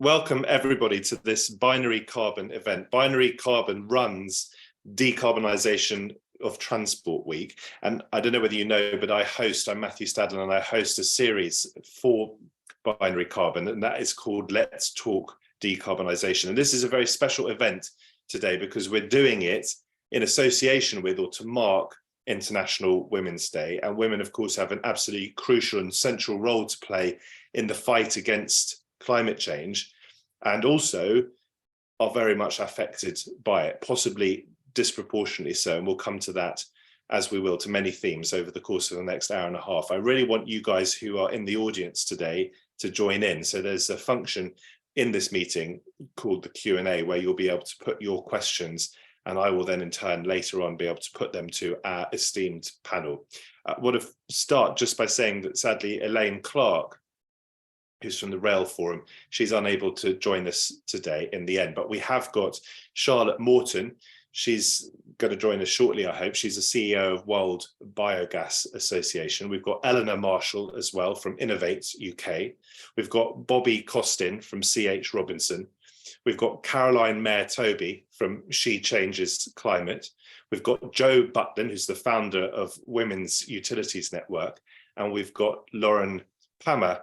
Welcome everybody to this Binary Carbon event. Binary Carbon runs Decarbonising of Transport Week. And I don't know whether you know, but I'm Matthew Stadlen, and I host a series for Binary Carbon, and that is called Let's Talk Decarbonisation. And this is a very special event today because we're doing it in association with, or to mark, International Women's Day. And women, of course, have an absolutely crucial and central role to play in the fight against climate change, and also are very much affected by it, possibly disproportionately so. And we'll come to that, as we will, to many themes over the course of the next hour and a half. I really want you guys who are in the audience today to join in. So there's a function in this meeting called the Q&A where you'll be able to put your questions, and I will then in turn later on be able to put them to our esteemed panel. I want to start just by saying that sadly Elaine Clark, who's from the Rail Forum, she's unable to join us today in the end, but we have got Charlotte Morton. She's going to join us shortly, I hope. She's the CEO of World Biogas Association. We've got Eleanor Marshall as well from Innovate UK. We've got Bobby Costin from CH Robinson. We've got Caroline Mayer-Toby from She Changes Climate. We've got Joe Butlin, who's the founder of Women's Utilities Network. And we've got Lauren Pammer,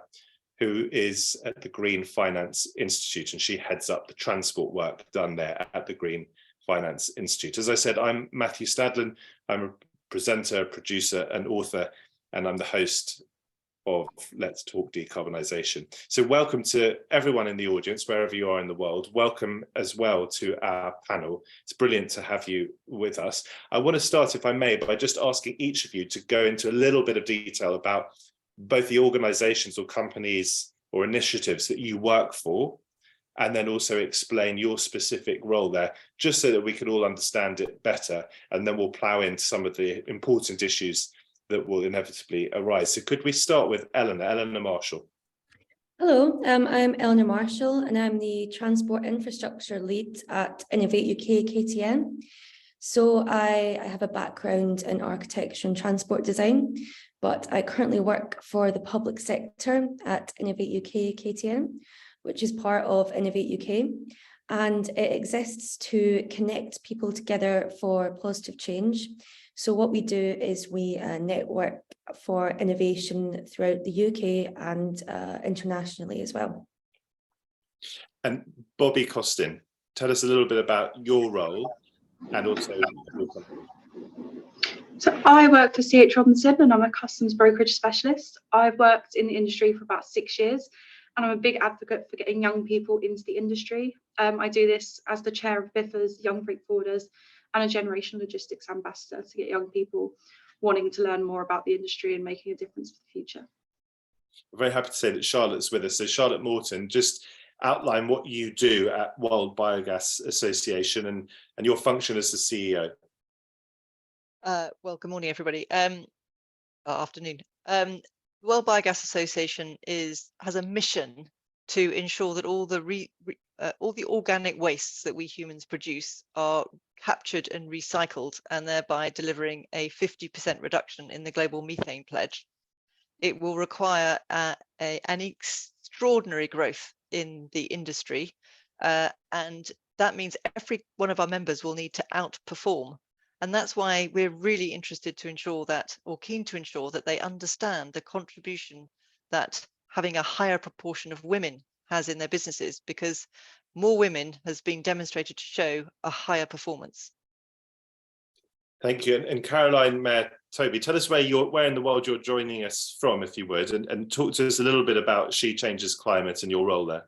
who is at the Green Finance Institute, and she heads up the transport work done there at the Green Finance Institute. As I said, I'm Matthew Stadlen. I'm a presenter, producer, and author, and I'm the host of Let's Talk Decarbonisation. So welcome to everyone in the audience, wherever you are in the world. Welcome as well to our panel. It's brilliant to have you with us. I want to start, if I may, by just asking each of you to go into a little bit of detail about both the organisations or companies or initiatives that you work for, and then also explain your specific role there, just so that we can all understand it better, and then we'll plough into some of the important issues that will inevitably arise. So could we start with Eleanor Marshall? Hello, I'm Eleanor Marshall, and I'm the Transport Infrastructure Lead at Innovate UK KTN. So I have a background in architecture and transport design, but I currently work for the public sector at Innovate UK KTN, which is part of Innovate UK, and it exists to connect people together for positive change. So what we do is we network for innovation throughout the UK and internationally as well. And Bobby Costin, tell us a little bit about your role and also your company. So I work for CH Robinson, and I'm a customs brokerage specialist. I've worked in the industry for about 6 years, and I'm a big advocate for getting young people into the industry. I do this as the chair of BIFA's Young Freight Forwarders and a generation logistics ambassador to get young people wanting to learn more about the industry and making a difference for the future. I'm very happy to say that Charlotte's with us. So Charlotte Morton, just outline what you do at World Biogas Association and your function as the CEO. Well, good morning, everybody. Afternoon. World Biogas Association has a mission to ensure that all the organic wastes that we humans produce are captured and recycled, and thereby delivering a 50% reduction in the global methane pledge. It will require an extraordinary growth in the industry, and that means every one of our members will need to outperform. And that's why we're really interested to ensure that, or keen to ensure that they understand the contribution that having a higher proportion of women has in their businesses, because more women has been demonstrated to show a higher performance. Thank you. And Caroline Mayer-Toby, tell us where in the world you're joining us from, if you would, and talk to us a little bit about She Changes Climate and your role there.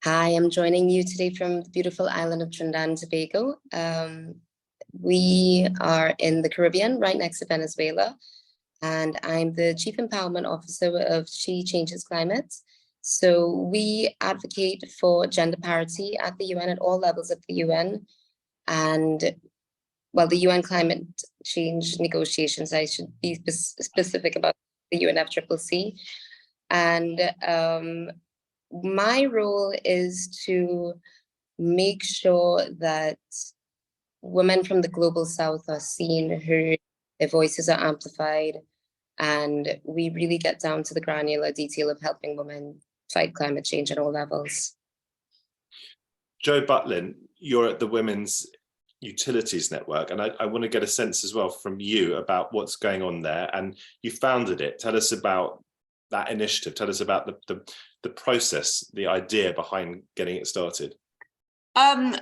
Hi, I'm joining you today from the beautiful island of Trinidad and Tobago. We are in the Caribbean, right next to Venezuela, and I'm the Chief Empowerment Officer of She Changes Climate. So we advocate for gender parity at the UN, at all levels of the UN, and well, the UN climate change negotiations, I should be specific about the UNFCCC. And my role is to make sure that women from the global south are seen, heard, their voices are amplified, and we really get down to the granular detail of helping women fight climate change at all levels. Joe Butlin, you're at the Women's Utilities Network, and I want to get a sense as well from you about what's going on there. And you founded it. Tell us about that initiative. Tell us about the process, the idea behind getting it started. No,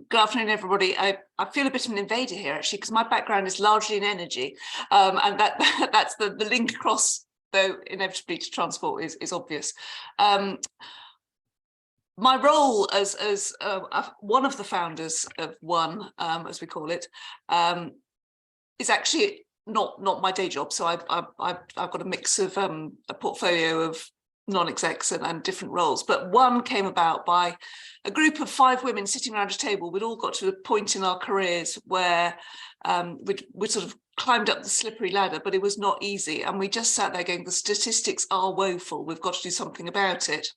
good afternoon, everybody. I feel a bit of an invader here, actually, because my background is largely in energy, and that's the link across, though inevitably, to transport is obvious. My role as one of the founders of One, as we call it, is actually not my day job. So I've got a mix of a portfolio of non-execs and different roles. But One came about by a group of 5 women sitting around a table. We'd all got to a point in our careers where we'd sort of climbed up the slippery ladder, but it was not easy. And we just sat there going, the statistics are woeful. We've got to do something about it.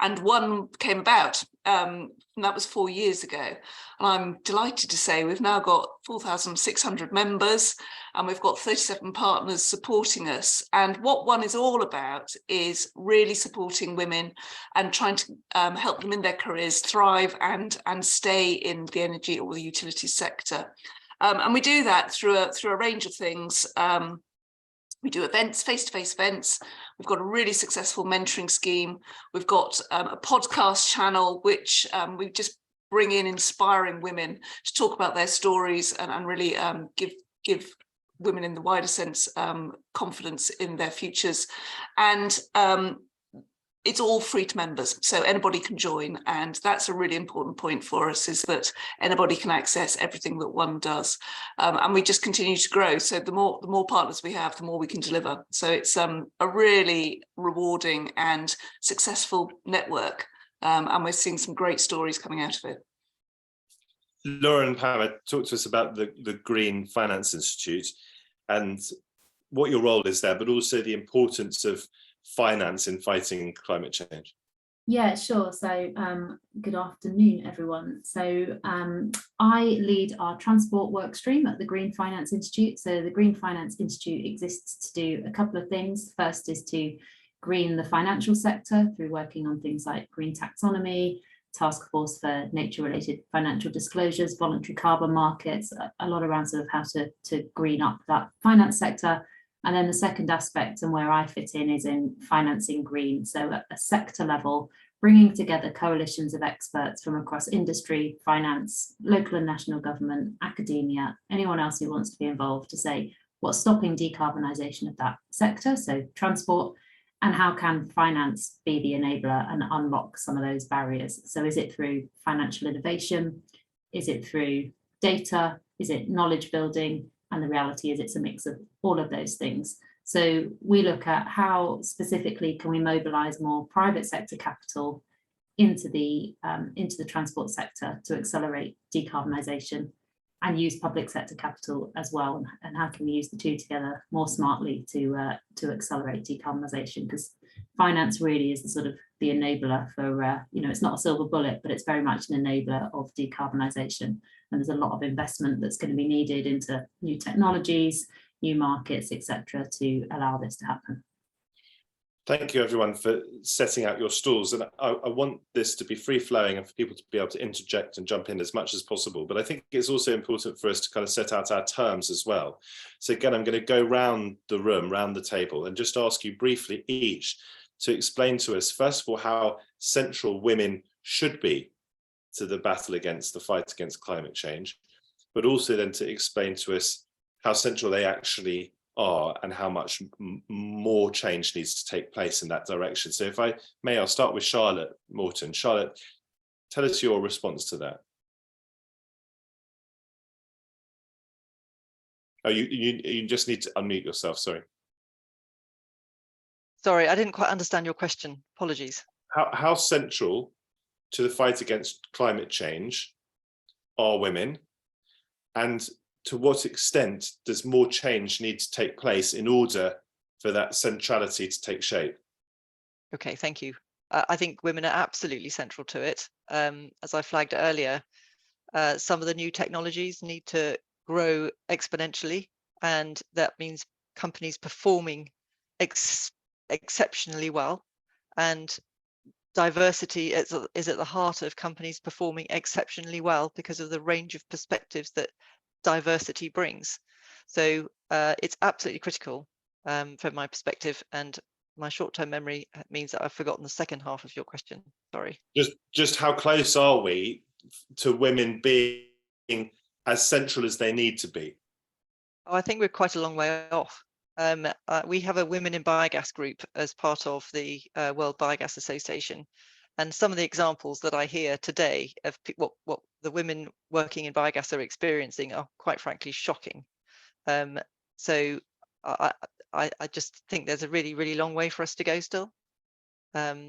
And One came about, and that was 4 years ago. And I'm delighted to say we've now got 4,600 members, and we've got 37 partners supporting us. And what One is all about is really supporting women and trying to help them in their careers thrive and stay in the energy or the utilities sector. And we do that through a range of things. We do events, face-to-face events. We've got a really successful mentoring scheme. We've got a podcast channel, which we just bring in inspiring women to talk about their stories and really give women in the wider sense confidence in their futures. And it's all free to members, so anybody can join, and that's a really important point for us, is that anybody can access everything that One does, and we just continue to grow. So the more partners we have, the more we can deliver. So it's a really rewarding and successful network, and we're seeing some great stories coming out of it. Laura and Pam, talk to us about the Green Finance Institute and what your role is there, but also the importance of finance in fighting climate change. Yeah, sure. So good afternoon, everyone. So I lead our transport work stream at the Green Finance Institute. So the Green Finance Institute exists to do a couple of things. First is to green the financial sector through working on things like green taxonomy, task force for nature-related financial disclosures, voluntary carbon markets, a lot around sort of how to green up that finance sector. And then the second aspect, and where I fit in, is in financing green. So at a sector level, bringing together coalitions of experts from across industry, finance, local and national government, academia, anyone else who wants to be involved, to say what's stopping decarbonisation of that sector, so transport, and how can finance be the enabler and unlock some of those barriers. So is it through financial innovation? Is it through data? Is it knowledge building? And the reality is it's a mix of all of those things. So we look at how specifically can we mobilise more private sector capital into the transport sector to accelerate decarbonisation, and use public sector capital as well, and how can we use the two together more smartly to accelerate decarbonisation, because finance really is the sort of the enabler for it's not a silver bullet, but it's very much an enabler of decarbonisation. And there's a lot of investment that's going to be needed into new technologies, new markets, etc., to allow this to happen. Thank you, everyone, for setting out your stalls. And I want this to be free-flowing and for people to be able to interject and jump in as much as possible. But I think it's also important for us to kind of set out our terms as well. So again, I'm going to go round the room, round the table, and just ask you briefly each to explain to us, first of all, how central women should be to the battle against the fight against climate change, but also then to explain to us how central they actually are and how much more change needs to take place in that direction. So if I may, I'll start with Charlotte Morton. Charlotte, tell us your response to that. Oh, you just need to unmute yourself, sorry. Sorry, I didn't quite understand your question. Apologies. How central to the fight against climate change are women, and to what extent does more change need to take place in order for that centrality to take shape? Okay, thank you. I think women are absolutely central to it. As I flagged earlier, some of the new technologies need to grow exponentially, and that means companies performing exceptionally well. And diversity is at the heart of companies performing exceptionally well because of the range of perspectives that diversity brings. So it's absolutely critical from my perspective, and my short-term memory means that I've forgotten the second half of your question. Sorry. Just how close are we to women being as central as they need to be? Oh, I think we're quite a long way off. We have a Women in Biogas group as part of the World Biogas Association. And some of the examples that I hear today of what the women working in biogas are experiencing are quite frankly shocking. So I just think there's a really, really long way for us to go still. Yeah,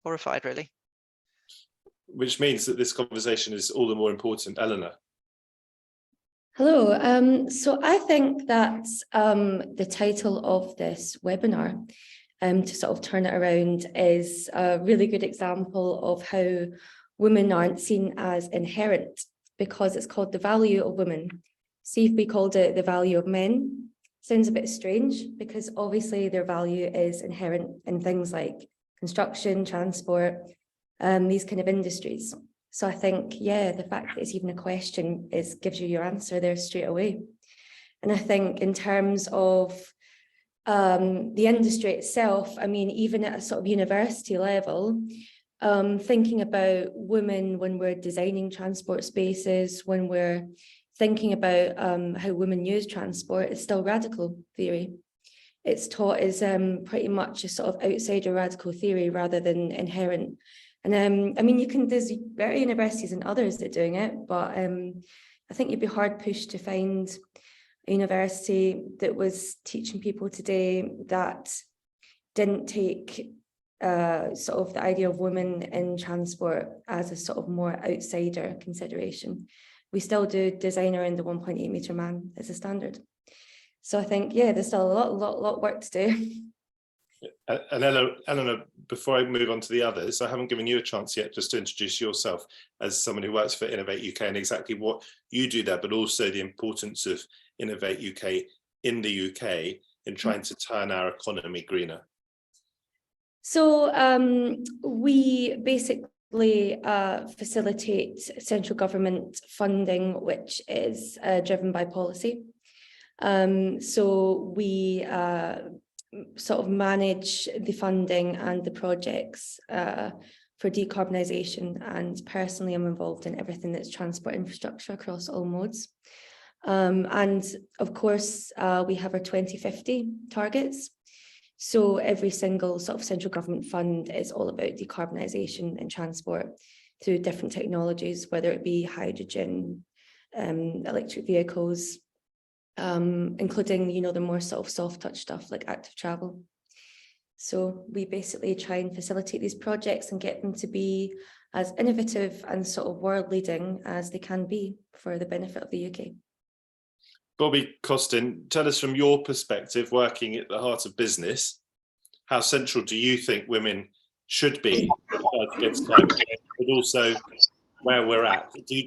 horrified really. Which means that this conversation is all the more important. Eleanor. Hello. So I think that the title of this webinar, to sort of turn it around, is a really good example of how women aren't seen as inherent, because it's called the value of women. See if we called it the value of men. Sounds a bit strange, because obviously their value is inherent in things like construction, transport, these kind of industries. So I think, yeah, the fact that it's even a question gives you your answer there straight away. And I think in terms of the industry itself, I mean, even at a sort of university level, thinking about women when we're designing transport spaces, when we're thinking about how women use transport, is still radical theory. It's taught as pretty much a sort of outsider radical theory rather than inherent. And I mean, there's very universities and others that are doing it, but I think you'd be hard pushed to find a university that was teaching people today that didn't take sort of the idea of women in transport as a sort of more outsider consideration. We still do design around the 1.8 metre man as a standard. So I think, yeah, there's still a lot work to do. And Eleanor, before I move on to the others, I haven't given you a chance yet just to introduce yourself as someone who works for Innovate UK and exactly what you do there, but also the importance of Innovate UK in the UK in trying to turn our economy greener. So we basically facilitate central government funding, which is driven by policy. So we sort of manage the funding and the projects for decarbonisation, and personally I'm involved in everything that's transport infrastructure across all modes. And of course we have our 2050 targets. So every single sort of central government fund is all about decarbonisation in transport through different technologies, whether it be hydrogen, electric vehicles, including, you know, the more sort of soft touch stuff like active travel. So we basically try and facilitate these projects and get them to be as innovative and sort of world leading as they can be for the benefit of the UK. Bobby Costin, tell us from your perspective, working at the heart of business, how central do you think women should be against climate change, but also where we're at? Do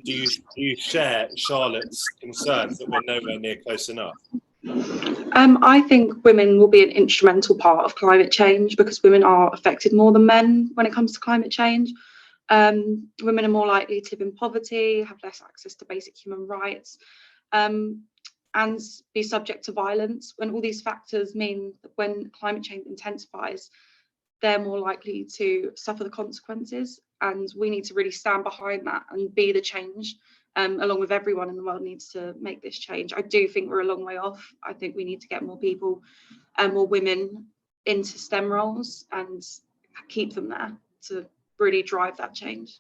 you share Charlotte's concerns that we're nowhere near close enough? I think women will be an instrumental part of climate change because women are affected more than men when it comes to climate change. Women are more likely to live in poverty, have less access to basic human rights, and be subject to violence. When all these factors mean that when climate change intensifies, they're more likely to suffer the consequences. And we need to really stand behind that and be the change, along with everyone in the world needs to make this change. I do think we're a long way off. I think we need to get more people and more women into STEM roles and keep them there to really drive that change.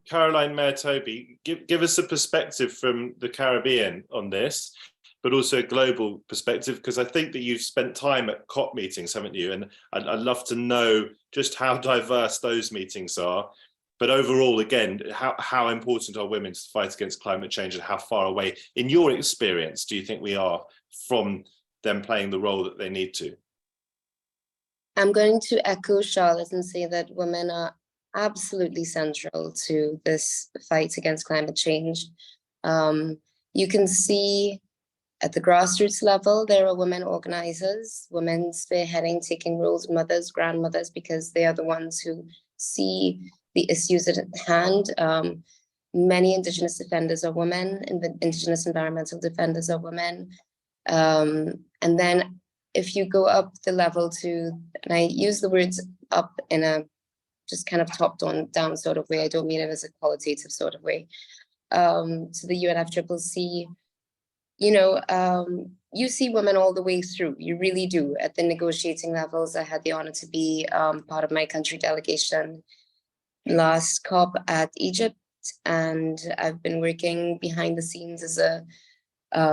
Caroline Mayer-Toby, give us a perspective from the Caribbean on this, but also a global perspective, because I think that you've spent time at COP meetings, haven't you? And I'd love to know just how diverse those meetings are. But overall, again, how important are women to fight against climate change, and how far away, in your experience, do you think we are from them playing the role that they need to? I'm going to echo Charlotte and say that women are absolutely central to this fight against climate change. You can see At the grassroots level, there are women organisers, women spearheading, taking roles, mothers, grandmothers, because they are the ones who see the issues at hand. Many Indigenous defenders are women, and the Indigenous environmental defenders are women. And then if you go up the level to, and I use the words up in a just kind of top down sort of way, I don't mean it as a qualitative sort of way, to the UNFCCC, you know, you see women all the way through, you really do. At the negotiating levels, I had the honor to be part of my country delegation last COP at Egypt, and I've been working behind the scenes as a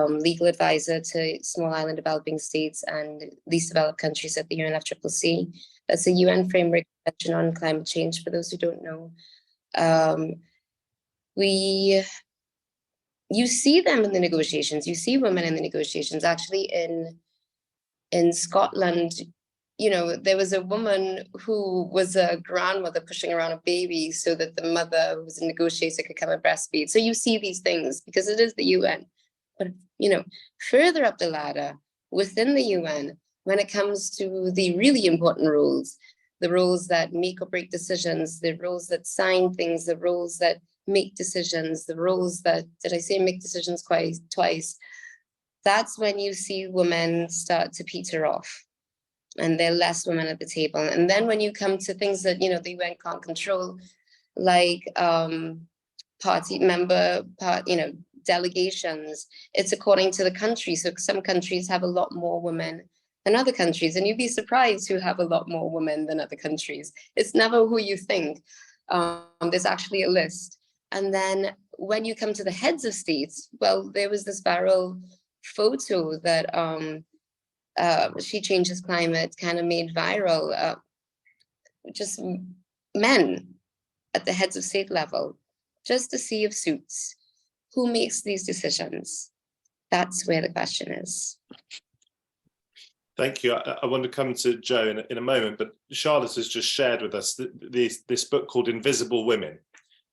legal advisor to small island developing states and least developed countries at the UNFCCC. That's a UN framework convention on climate change, for those who don't know. You see them in the negotiations, you see women in the negotiations. Actually in Scotland, you know, there was a woman who was a grandmother pushing around a baby so that the mother, who was a negotiator, could come and breastfeed. So you see these things because it is the UN. But, you know, further up the ladder within the UN, when it comes to the really important roles, the roles that make or break decisions, the roles that sign things, the roles that make decisions, the roles that, did I say make decisions twice? That's when you see women start to peter off, and there are less women at the table. And then when you come to things that, you know, the UN can't control, like delegations, it's according to the country. So some countries have a lot more women than other countries, and you'd be surprised who have a lot more women than other countries. It's never who you think. There's actually a list. And then when you come to the heads of states, well, there was this viral photo that She Changes Climate kind of made viral, just men at the heads of state level, just a sea of suits. Who makes these decisions? That's where the question is. Thank you. I want to come to Jo in a moment, but Charlotte has just shared with us this book called Invisible Women.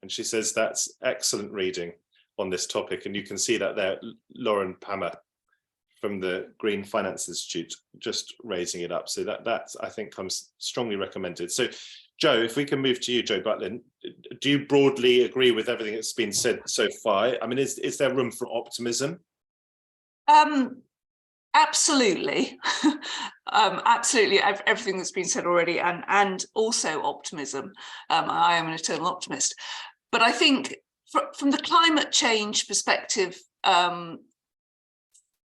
And she says that's excellent reading on this topic. And you can see that there, Lauren Pammer from the Green Finance Institute, just raising it up. So that I think comes strongly recommended. So Jo, if we can move to you, Jo Butlin, do you broadly agree with everything that's been said so far? I mean, is there room for optimism? Absolutely. Absolutely, everything that's been said already, and also optimism. I am an eternal optimist. But I think from the climate change perspective, I'm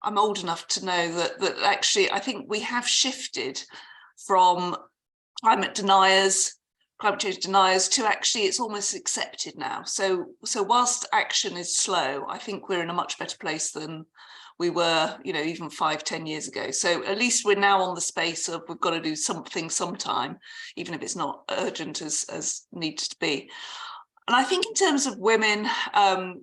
old enough to know that actually I think we have shifted from climate change deniers to actually it's almost accepted now. So whilst action is slow, I think we're in a much better place than we were, you know, even 5-10 years ago. So at least we're now on the space of we've got to do something sometime, even if it's not urgent as needs to be. And I think in terms of women, I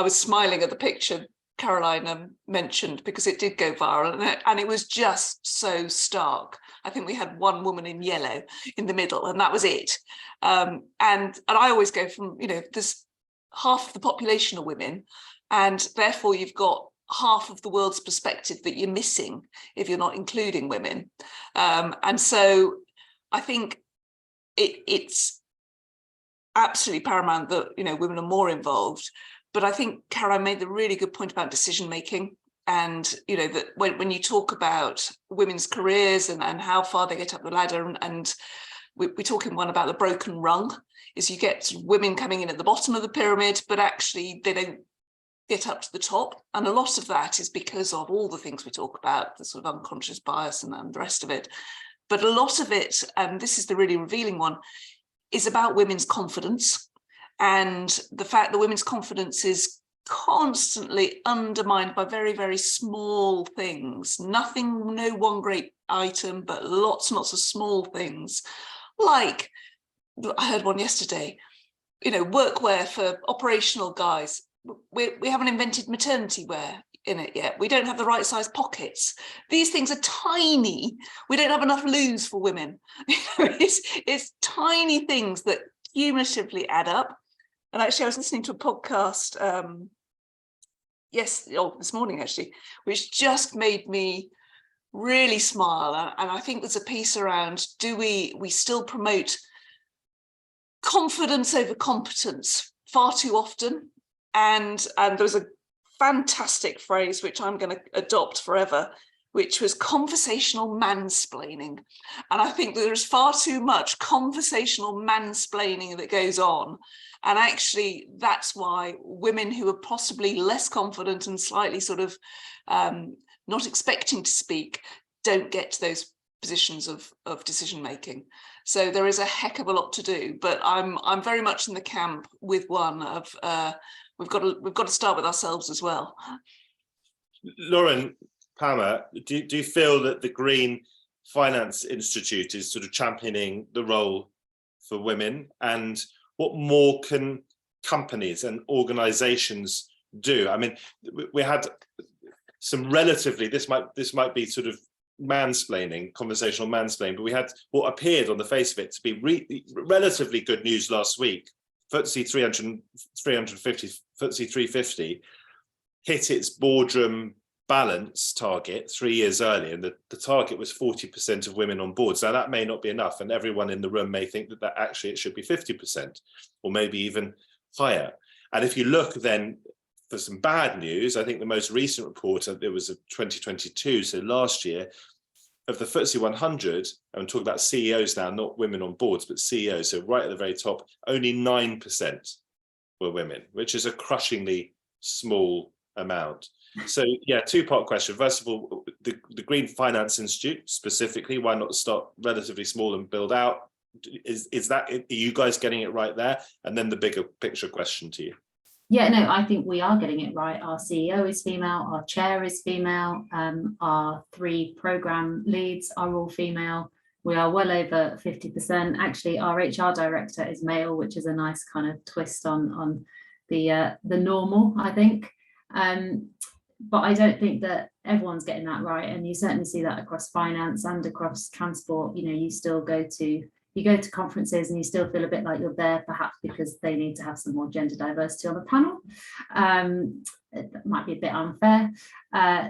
was smiling at the picture Caroline mentioned because it did go viral, and it was just so stark. I think we had one woman in yellow in the middle, and that was it. And I always go from, you know, there's half of the population are women, and therefore you've got half of the world's perspective that you're missing if you're not including women. And so I think it's absolutely paramount that, you know, women are more involved. But I think Caroline made the really good point about decision making, and, you know, that when you talk about women's careers and how far they get up the ladder, and we're talking one about the broken rung, is you get women coming in at the bottom of the pyramid, but actually they don't get up to the top. And a lot of that is because of all the things we talk about, the sort of unconscious bias and the rest of it. But a lot of it, and this is the really revealing one, is about women's confidence, and the fact that women's confidence is constantly undermined by very, very small things. Nothing, no one great item, but lots and lots of small things. Like, I heard one yesterday, you know, workwear for operational guys. We haven't invented maternity wear in it yet. We don't have the right size pockets. These things are tiny. We don't have enough loos for women. It's tiny things that cumulatively add up. And actually, I was listening to a podcast this morning actually, which just made me really smile. And I think there's a piece around, do we still promote confidence over competence far too often? And there was a fantastic phrase which I'm going to adopt forever, which was conversational mansplaining. And I think there's far too much conversational mansplaining that goes on. And actually, that's why women who are possibly less confident and slightly sort of not expecting to speak don't get to those positions of decision making. So there is a heck of a lot to do. But I'm very much in the camp with one of we've got to start with ourselves as well. Lauren, Pama, do you feel that the Green Finance Institute is sort of championing the role for women? And what more can companies and organizations do? I mean, we had some relatively, this might be sort of mansplaining, conversational mansplaining, but we had what appeared on the face of it to be relatively good news last week. FTSE 350 hit its boardroom balance target 3 years earlier, and the target was 40% of women on boards. Now that may not be enough, and everyone in the room may think that actually it should be 50% or maybe even higher. And if you look then for some bad news, I think the most recent report, it was 2022, so last year, of the FTSE 100, I'm talking about CEOs now, not women on boards, but CEOs, so right at the very top, only 9% were women, which is a crushingly small amount. So yeah, two-part question. First of all, the Green Finance Institute specifically, why not start relatively small and build out? Is that, are you guys getting it right there? And then the bigger picture question to you. Yeah, no, I think we are getting it right. Our CEO is female, our chair is female, our 3 program leads are all female. We are well over 50%. Actually, our HR director is male, which is a nice kind of twist on the normal, I think. But I don't think that everyone's getting that right, and you certainly see that across finance and across transport. You know, you still go to conferences and you still feel a bit like you're there perhaps because they need to have some more gender diversity on the panel. That might be a bit unfair.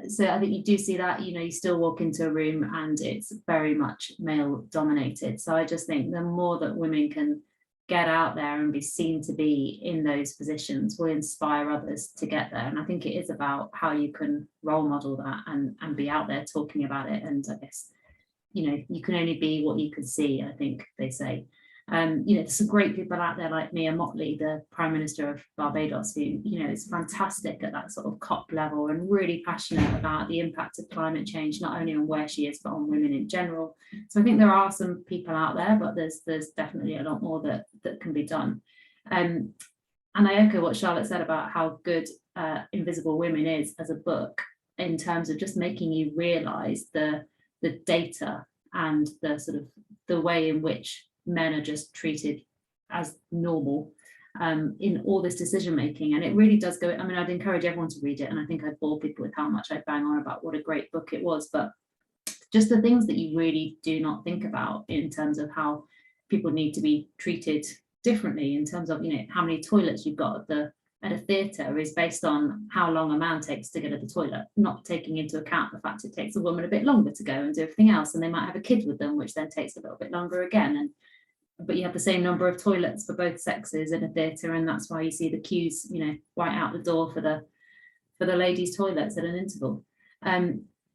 So I think you do see that, you know, you still walk into a room and it's very much male dominated. So I just think the more that women can get out there and be seen to be in those positions will inspire others to get there. And I think it is about how you can role model that and be out there talking about it. And I guess, you know, you can only be what you can see, I think they say. You know, there's some great people out there like Mia Mottley, the Prime Minister of Barbados, who, you know, is fantastic at that sort of COP level and really passionate about the impact of climate change, not only on where she is, but on women in general. So I think there are some people out there, but there's definitely a lot more that can be done. And I echo what Charlotte said about how good Invisible Women is as a book, in terms of just making you realise the data and the sort of the way in which men are just treated as normal in all this decision making. And it really does go, I mean, I'd encourage everyone to read it, and I think I'd bore people with how much I bang on about what a great book it was, but just the things that you really do not think about in terms of how people need to be treated differently, in terms of, you know, how many toilets you've got at a theatre is based on how long a man takes to get to the toilet, not taking into account the fact it takes a woman a bit longer to go and do everything else, and they might have a kid with them, which then takes a little bit longer again. But you have the same number of toilets for both sexes in a theatre, and that's why you see the queues, you know, right out the door for the ladies' toilets at an interval.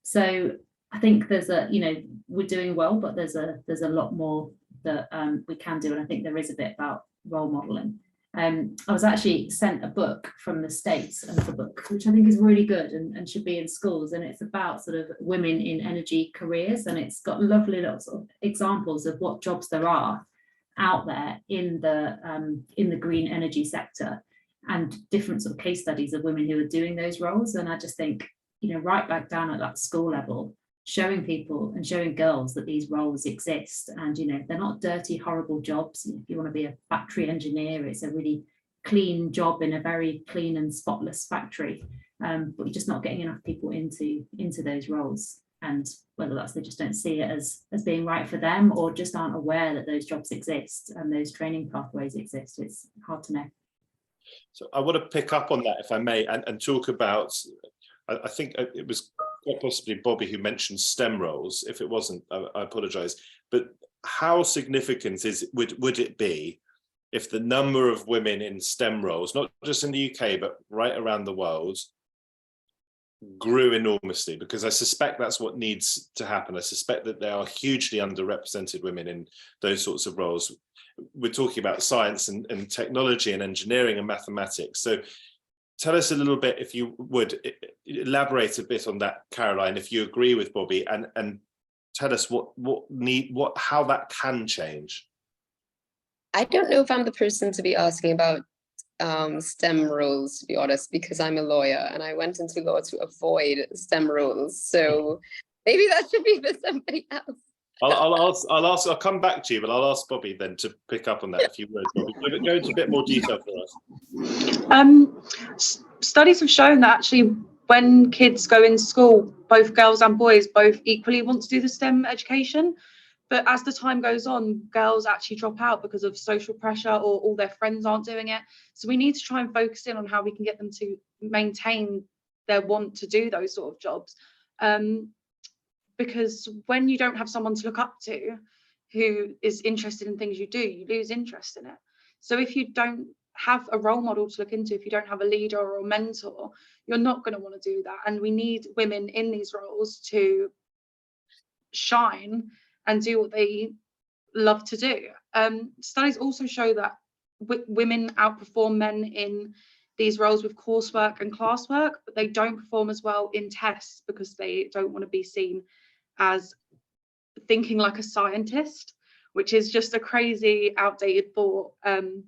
So I think there's we're doing well, but there's a lot more that we can do, and I think there is a bit about role modelling. I was actually sent a book from the States, and the book, which I think is really good and should be in schools, and it's about sort of women in energy careers, and it's got lovely little sort of examples of what jobs there are out there in the green energy sector, and different sort of case studies of women who are doing those roles. And I just think, you know, right back down at that school level, showing people and showing girls that these roles exist, and, you know, they're not dirty, horrible jobs. If you want to be a factory engineer, it's a really clean job in a very clean and spotless factory, but you're just not getting enough people into those roles. And whether that's they just don't see it as being right for them, or just aren't aware that those jobs exist and those training pathways exist, it's hard to know. So I want to pick up on that, if I may, and talk about, I think it was quite possibly Bobby who mentioned STEM roles. If it wasn't, I apologise. But how significant would it be if the number of women in STEM roles, not just in the UK, but right around the world, grew enormously? Because I suspect that's what needs to happen. I suspect that there are hugely underrepresented women in those sorts of roles. We're talking about science and technology and engineering and mathematics. So tell us a little bit, if you would, elaborate a bit on that, Caroline, if you agree with Bobby, and tell us how that can change. I don't know if I'm the person to be asking about STEM roles, to be honest, because I'm a lawyer and I went into law to avoid STEM roles. So maybe that should be for somebody else. I'll come back to you, but I'll ask Bobby then to pick up on that, if you would. Bobby, go into a bit more detail for us. Studies have shown that actually when kids go in school, both girls and boys both equally want to do the STEM education. But as the time goes on, girls actually drop out because of social pressure, or all their friends aren't doing it. So we need to try and focus in on how we can get them to maintain their want to do those sort of jobs. Because when you don't have someone to look up to who is interested in things you do, you lose interest in it. So if you don't have a role model to look into, if you don't have a leader or a mentor, you're not going to want to do that. And we need women in these roles to shine and do what they love to do. Studies also show that women outperform men in these roles with coursework and classwork, but they don't perform as well in tests because they don't want to be seen as thinking like a scientist, which is just a crazy, outdated thought. And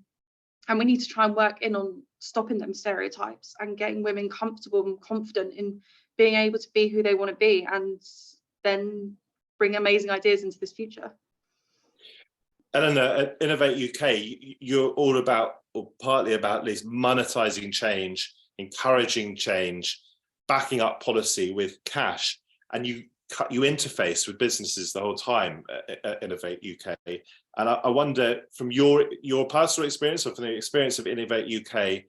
we need to try and work in on stopping them stereotypes and getting women comfortable and confident in being able to be who they want to be, and then bring amazing ideas into this future. Eleanor, at Innovate UK, you're all about, or partly about at least, monetising change, encouraging change, backing up policy with cash, and you interface with businesses the whole time at Innovate UK. And I wonder, from your personal experience, or from the experience of Innovate UK,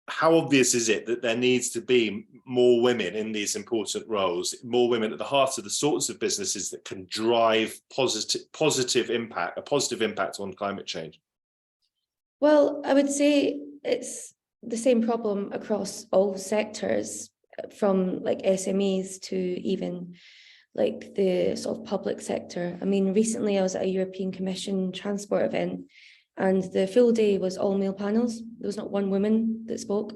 how obvious is it that there needs to be more women in these important roles, more women at the heart of the sorts of businesses that can drive positive impact, a positive impact on climate change? Well, I would say it's the same problem across all sectors, from like SMEs to even like the sort of public sector. I mean, recently I was at a European Commission transport event, and the full day was all male panels. There was not one woman that spoke,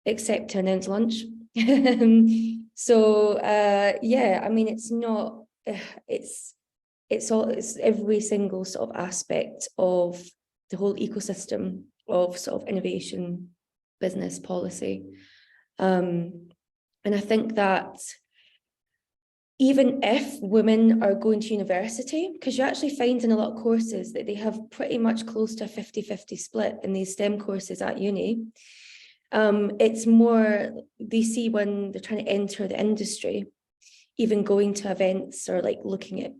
except to announce lunch. So yeah, I mean, it's not, it's every single sort of aspect of the whole ecosystem of sort of innovation, business, policy. And I think that even if women are going to university, because you actually find in a lot of courses that they have pretty much close to a 50-50 split in these STEM courses at uni. It's more, they see when they're trying to enter the industry, even going to events or like looking at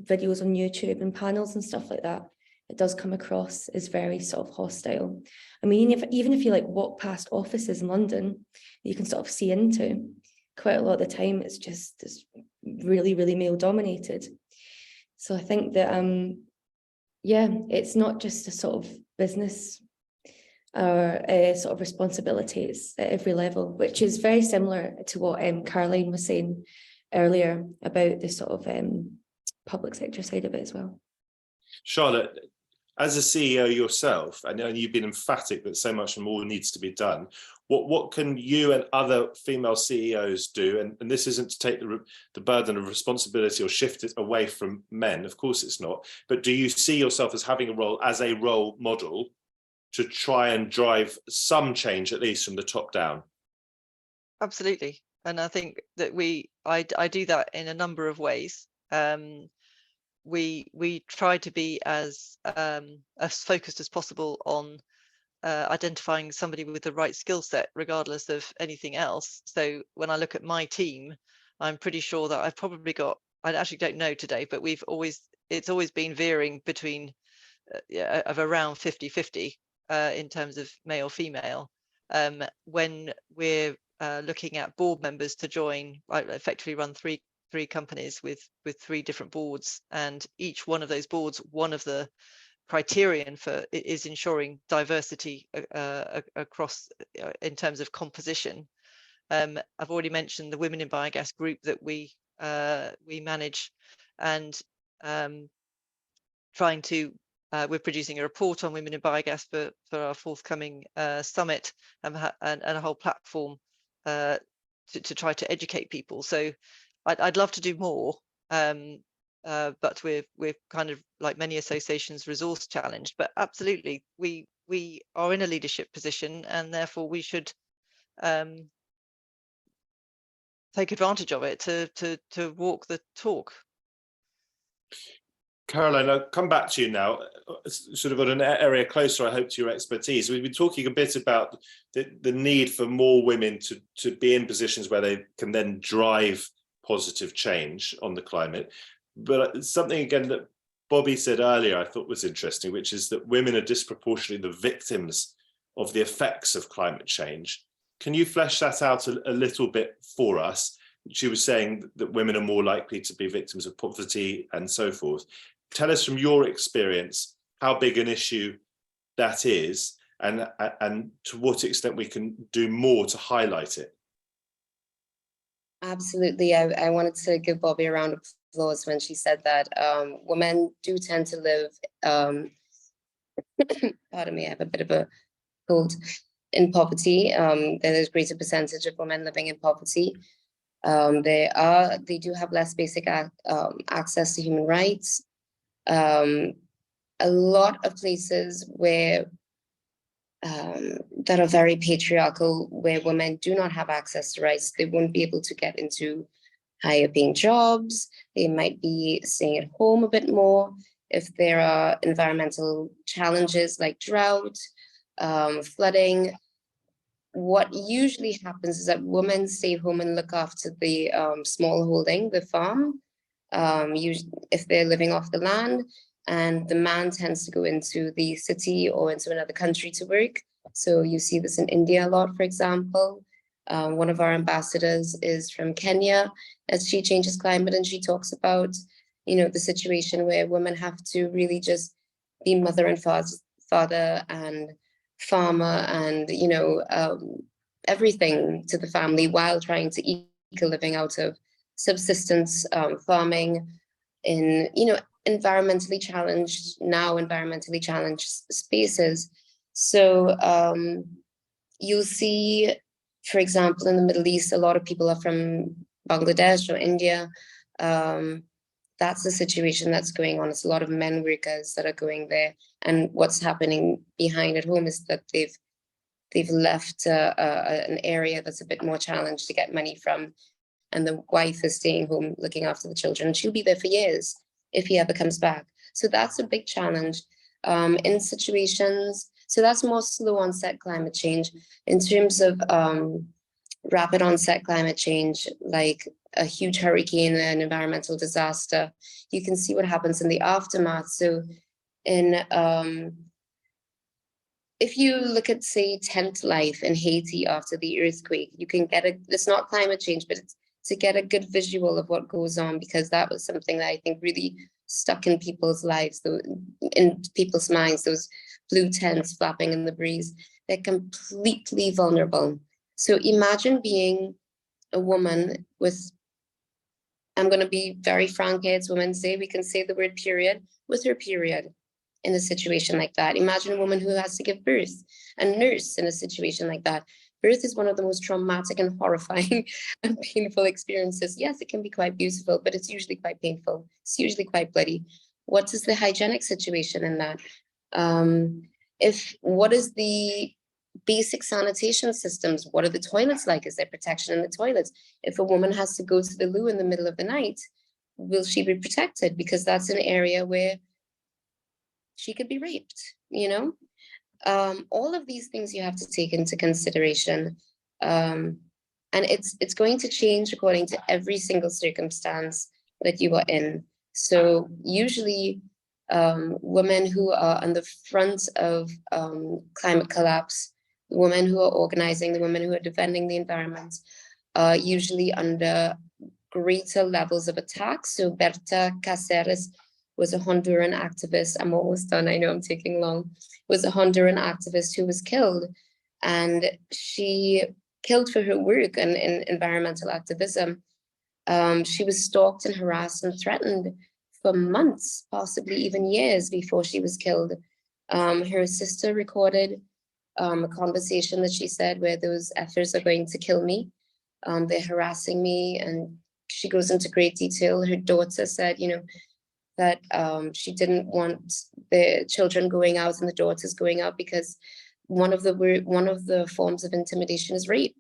videos on YouTube and panels and stuff like that, it does come across as very sort of hostile. I mean, even if you like walk past offices in London, you can sort of see into, quite a lot of the time it's just really, really male dominated. So I think that, yeah, it's not just a sort of business or a sort of responsibilities at every level, which is very similar to what Caroline was saying earlier about the sort of public sector side of it as well. Charlotte, as a CEO yourself, and you've been emphatic that so much more needs to be done, what can you and other female CEOs do? And this isn't to take the burden of responsibility or shift it away from men, of course it's not, but do you see yourself as having a role, as a role model, to try and drive some change, at least from the top down? Absolutely. And I think that I do that in a number of ways. We try to be as focused as possible on identifying somebody with the right skill set, regardless of anything else. So when I look at my team, I'm pretty sure that I've probably got, I actually don't know today, but it's always been veering between of around 50-50 in terms of male female, when we're looking at board members to join. I effectively run three companies with 3 different boards, and each one of those boards, one of the criterion for it is ensuring diversity across in terms of composition. I've already mentioned the Women in Biogas group that we manage, and trying to we're producing a report on women in biogas for our forthcoming summit, and a whole platform to try to educate people. So I'd love to do more, but we're kind of, like many associations, resource challenged. But absolutely, we are in a leadership position, and therefore we should take advantage of it to walk the talk. Caroline, I'll come back to you now, sort of on an area closer, I hope, to your expertise. We've been talking a bit about the need for more women to be in positions where they can then drive positive change on the climate. But something, again, that Bobby said earlier I thought was interesting, which is that women are disproportionately the victims of the effects of climate change. Can you flesh that out a little bit for us? She was saying that women are more likely to be victims of poverty and so forth. Tell us from your experience how big an issue that is, and to what extent we can do more to highlight it. Absolutely. I wanted to give Bobby a round of applause when she said that women do tend to live, pardon me, I have a bit of a cold, in poverty. There's a greater percentage of women living in poverty. They do have less basic access to human rights. A lot of places where that are very patriarchal, where women do not have access to rights, they won't be able to get into higher paying jobs. They might be staying at home a bit more. If there are environmental challenges like drought, flooding, what usually happens is that women stay home and look after the small holding, the farm, if they're living off the land, and the man tends to go into the city or into another country to work. So you see this in India a lot, for example. One of our ambassadors is from Kenya, as She Changes Climate, and she talks about, the situation where women have to really just be mother and father and farmer and, everything to the family while trying to eke a living out of subsistence farming in, environmentally challenged spaces. So you'll see, for example, in the Middle East, a lot of people are from Bangladesh or India. That's the situation that's going on. It's a lot of men workers that are going there. And what's happening behind at home is that they've left an area that's a bit more challenged to get money from. And the wife is staying home looking after the children. She'll be there for years if he ever comes back. So that's a big challenge in situations. So that's more slow onset climate change. In terms of rapid onset climate change, like a huge hurricane, an environmental disaster, you can see what happens in the aftermath. So if you look at, say, tent life in Haiti after the earthquake, you can get it's not climate change, but it's to get a good visual of what goes on, because that was something that I think really stuck in people's lives, in people's minds, those blue tents flapping in the breeze. They're completely vulnerable. So imagine being a woman with, I'm going to be very frank here, it's Women's Day, we can say the word period, with her period in a situation like that. Imagine a woman who has to give birth, a nurse in a situation like that. Birth is one of the most traumatic and horrifying and painful experiences. Yes, it can be quite beautiful, but it's usually quite painful. It's usually quite bloody. What is the hygienic situation in that? What is the basic sanitation systems? What are the toilets like? Is there protection in the toilets? If a woman has to go to the loo in the middle of the night, will she be protected? Because that's an area where she could be raped, all of these things you have to take into consideration. And it's going to change according to every single circumstance that you are in. So usually women who are on the front of climate collapse, the women who are organizing, the women who are defending the environment, are usually under greater levels of attack. So Berta Cáceres was a Honduran activist. I'm almost done, I know I'm taking long. Was a Honduran activist who was killed, and she killed for her work in environmental activism. She was stalked and harassed and threatened for months, possibly even years before she was killed. Her sister recorded a conversation that she said where those effers are going to kill me. They're harassing me, and she goes into great detail. Her daughter said, you know, that she didn't want the children going out and the daughters going out because one of the forms of intimidation is rape.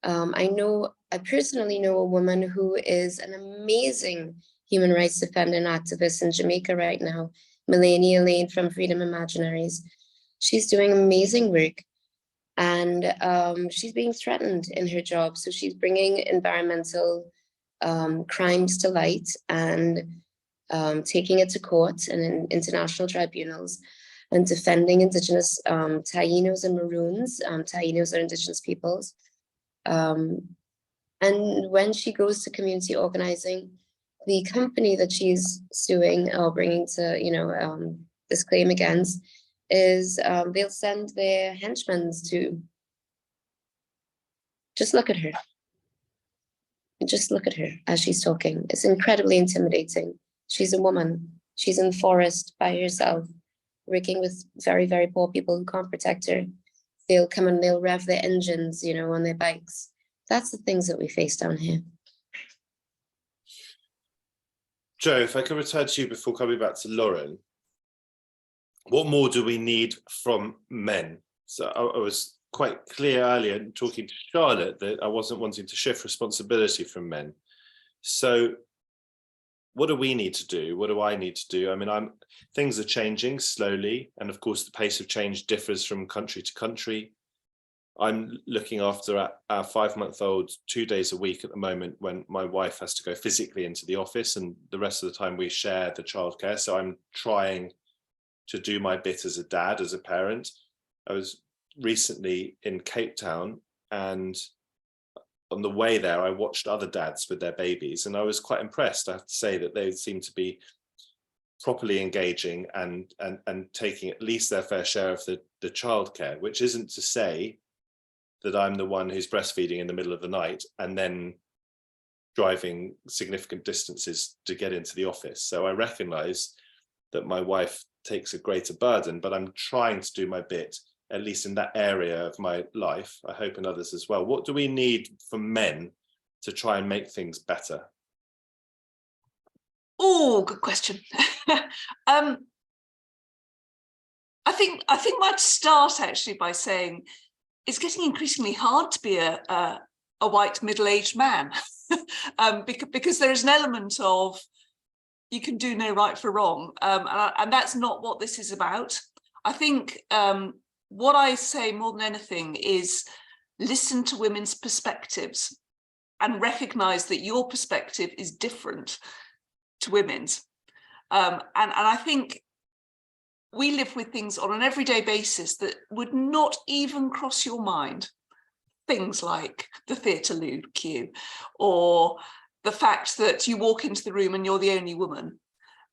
I personally know a woman who is an amazing human rights defender and activist in Jamaica right now, Melania Lane from Freedom Imaginaries. She's doing amazing work, and she's being threatened in her job. So she's bringing environmental crimes to light and taking it to court and in international tribunals and defending Indigenous Tainos and Maroons. Tainos are Indigenous peoples. And when she goes to community organizing, the company that she's suing or bringing to, you know, this claim against is they'll send their henchmen to just look at her. Just look at her as she's talking. It's incredibly intimidating. She's a woman. She's in the forest by herself, working with very, very poor people who can't protect her. They'll come and they'll rev their engines, you know, on their bikes. That's the things that we face down here. Joe, if I could return to you before coming back to Lauren, what more do we need from men? So I was quite clear earlier talking to Charlotte that I wasn't wanting to shift responsibility from men. So what do we need to do? What do I need to do? I mean, things are changing slowly. And of course, the pace of change differs from country to country. I'm looking after our 5-month-old 2 days a week at the moment when my wife has to go physically into the office, and the rest of the time we share the childcare. So I'm trying to do my bit as a dad, as a parent. I was recently in Cape Town, and on the way there, I watched other dads with their babies, and I was quite impressed. I have to say that they seem to be properly engaging and taking at least their fair share of the childcare, which isn't to say that I'm the one who's breastfeeding in the middle of the night and then driving significant distances to get into the office. So I recognize that my wife takes a greater burden, but I'm trying to do my bit, at least in that area of my life. I hope in others as well. What do we need from men to try and make things better? Oh, good question. I think I'd start actually by saying it's getting increasingly hard to be a white middle-aged man, because there is an element of you can do no right for wrong, and that's not what this is about. I think what I say more than anything is listen to women's perspectives and recognise that your perspective is different to women's, and I think we live with things on an everyday basis that would not even cross your mind. Things like the theatre loo queue, or the fact that you walk into the room and you're the only woman,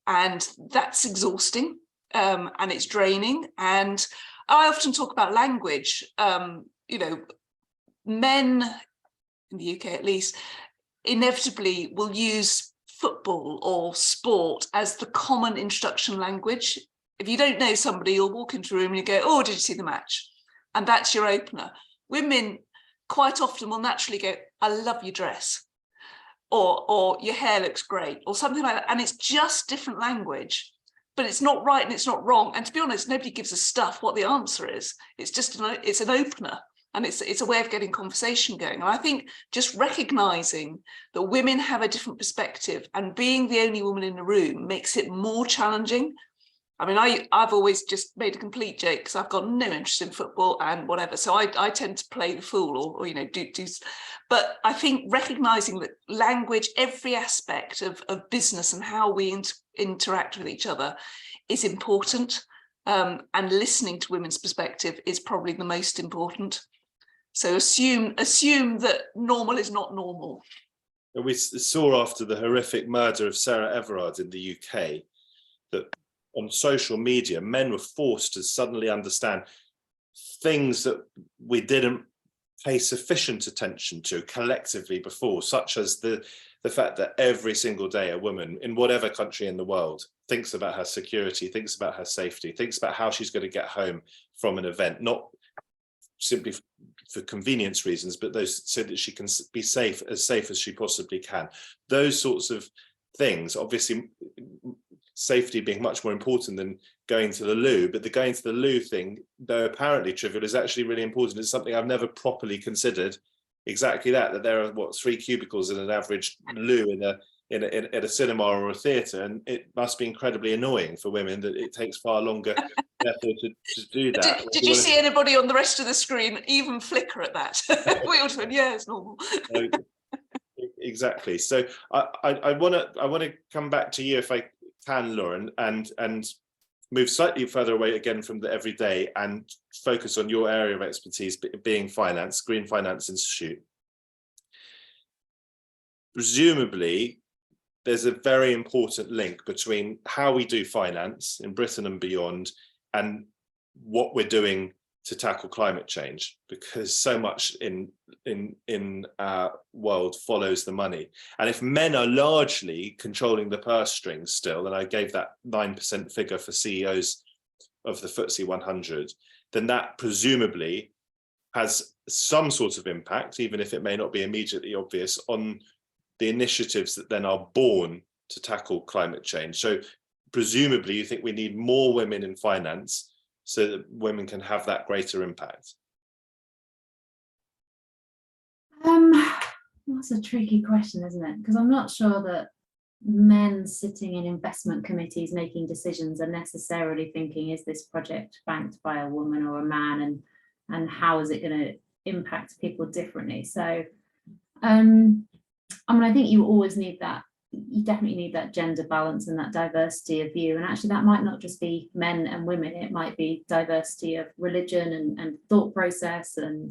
and that's exhausting, and it's draining. And I often talk about language. You know, men in the UK at least inevitably will use football or sport as the common introduction language. If you don't know somebody, you'll walk into a room and you go, oh, did you see the match? And that's your opener. Women quite often will naturally go, I love your dress, or your hair looks great, or something like that. And it's just different language, but it's not right and it's not wrong. And to be honest, nobody gives a stuff what the answer is. It's just it's an opener, and it's a way of getting conversation going. And I think just recognizing that women have a different perspective, and being the only woman in the room makes it more challenging. I mean, I've always just made a complete joke because I've got no interest in football and whatever. So I tend to play the fool or you know, do. But I think recognizing that language, every aspect of business and how we interact with each other is important, and listening to women's perspective is probably the most important. So assume that normal is not normal. We saw after the horrific murder of Sarah Everard in the UK that on social media, men were forced to suddenly understand things that we didn't pay sufficient attention to collectively before, such as the fact that every single day a woman in whatever country in the world thinks about her security, thinks about her safety, thinks about how she's going to get home from an event, not simply for convenience reasons, but those so that she can be safe as she possibly can. Those sorts of things, obviously safety being much more important than going to the loo, but the going to the loo thing, though apparently trivial, is actually really important. It's something I've never properly considered. Exactly that there are 3 cubicles in an average loo in a cinema or a theatre, and it must be incredibly annoying for women that it takes far longer therefore to do that. Did you see anybody on the rest of the screen even flicker at that? We all went, yeah, it's normal. Exactly. So I want to come back to you if I can, Lauren, and move slightly further away again from the everyday and focus on your area of expertise, being finance, Green Finance Institute. Presumably, there's a very important link between how we do finance in Britain and beyond and what we're doing to tackle climate change, because so much in our world follows the money. And if men are largely controlling the purse strings still, and I gave that 9% figure for CEOs of the FTSE 100, then that presumably has some sort of impact, even if it may not be immediately obvious, on the initiatives that then are born to tackle climate change. So presumably you think we need more women in finance so that women can have that greater impact? That's a tricky question, isn't it? Because I'm not sure that men sitting in investment committees making decisions are necessarily thinking, is this project banked by a woman or a man, and how is it going to impact people differently? So I mean, I think you always need that. You definitely need that gender balance and that diversity of view. And actually that might not just be men and women, it might be diversity of religion and thought process and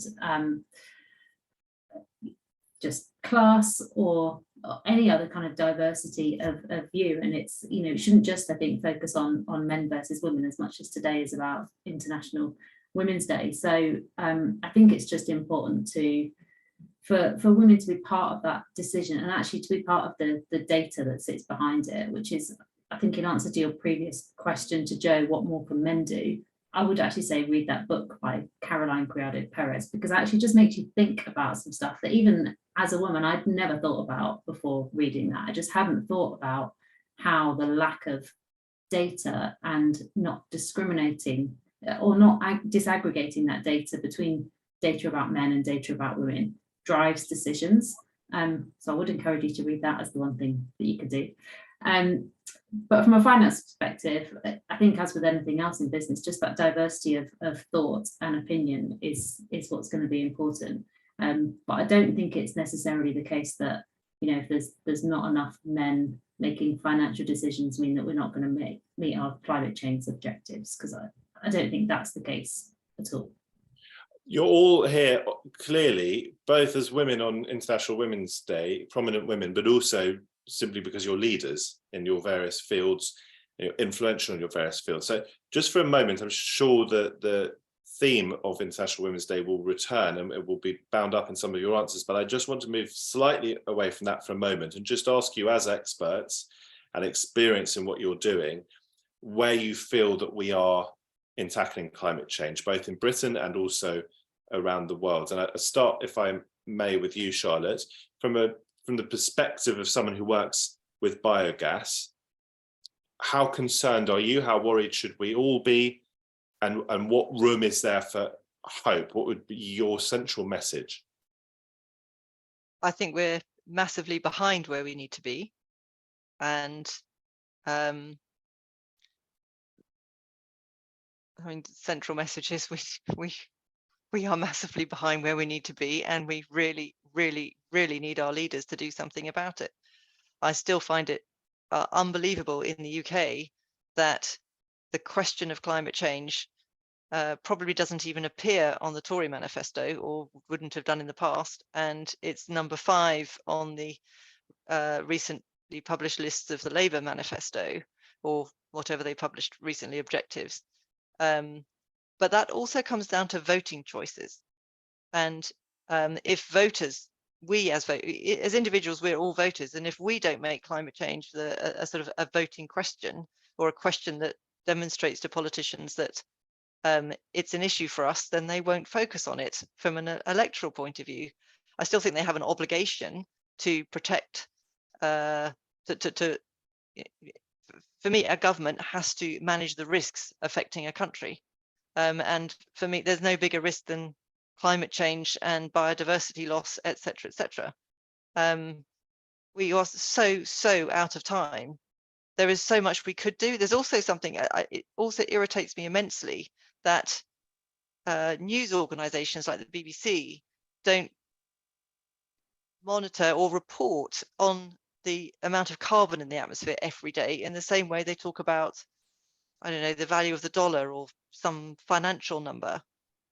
just class or any other kind of diversity of view. And it's, you know, it shouldn't just, I think, focus on men versus women as much as today is about International Women's Day. So I think it's just important for women to be part of that decision and actually to be part of the data that sits behind it, which is, I think in answer to your previous question to Joe, what more can men do? I would actually say read that book by Caroline Criado Perez, because it actually just makes you think about some stuff that even as a woman, I'd never thought about before reading that. I just hadn't thought about how the lack of data and not discriminating or not disaggregating that data between data about men and data about women drives decisions. So I would encourage you to read that as the one thing that you could do. But from a finance perspective, I think as with anything else in business, just that diversity of thought and opinion is what's going to be important. But I don't think it's necessarily the case that, you know, if there's not enough men making financial decisions mean that we're not going to meet our climate change objectives, because I don't think that's the case at all. You're all here clearly, both as women on International Women's Day, prominent women, but also simply because you're leaders in your various fields, you're influential in your various fields. So just for a moment, I'm sure that the theme of International Women's Day will return and it will be bound up in some of your answers, but I just want to move slightly away from that for a moment and just ask you, as experts and experience in what you're doing, where you feel that we are in tackling climate change, both in Britain and also around the world. And I start, if I may, with you, Charlotte, from the perspective of someone who works with biogas. How concerned are you? How worried should we all be? And what room is there for hope? What would be your central message? I think we're massively behind where we need to be. And I mean, central message is we are massively behind where we need to be, and we really, really, really need our leaders to do something about it. I still find it are unbelievable in the UK that the question of climate change probably doesn't even appear on the Tory manifesto, or wouldn't have done in the past, and it's number 5 on the recently published lists of the Labour manifesto, or whatever they published recently, objectives. But that also comes down to voting choices, and if voters, we as individuals, we're all voters, and if we don't make climate change a sort of a voting question, or a question that demonstrates to politicians that it's an issue for us, then they won't focus on it from an electoral point of view. I still think they have an obligation to protect, for me, a government has to manage the risks affecting a country. And for me, there's no bigger risk than climate change and biodiversity loss, etc., etc. We are so out of time. There is so much we could do. There's also something, it also irritates me immensely that news organisations like the BBC don't monitor or report on the amount of carbon in the atmosphere every day in the same way they talk about, I don't know, the value of the dollar or some financial number.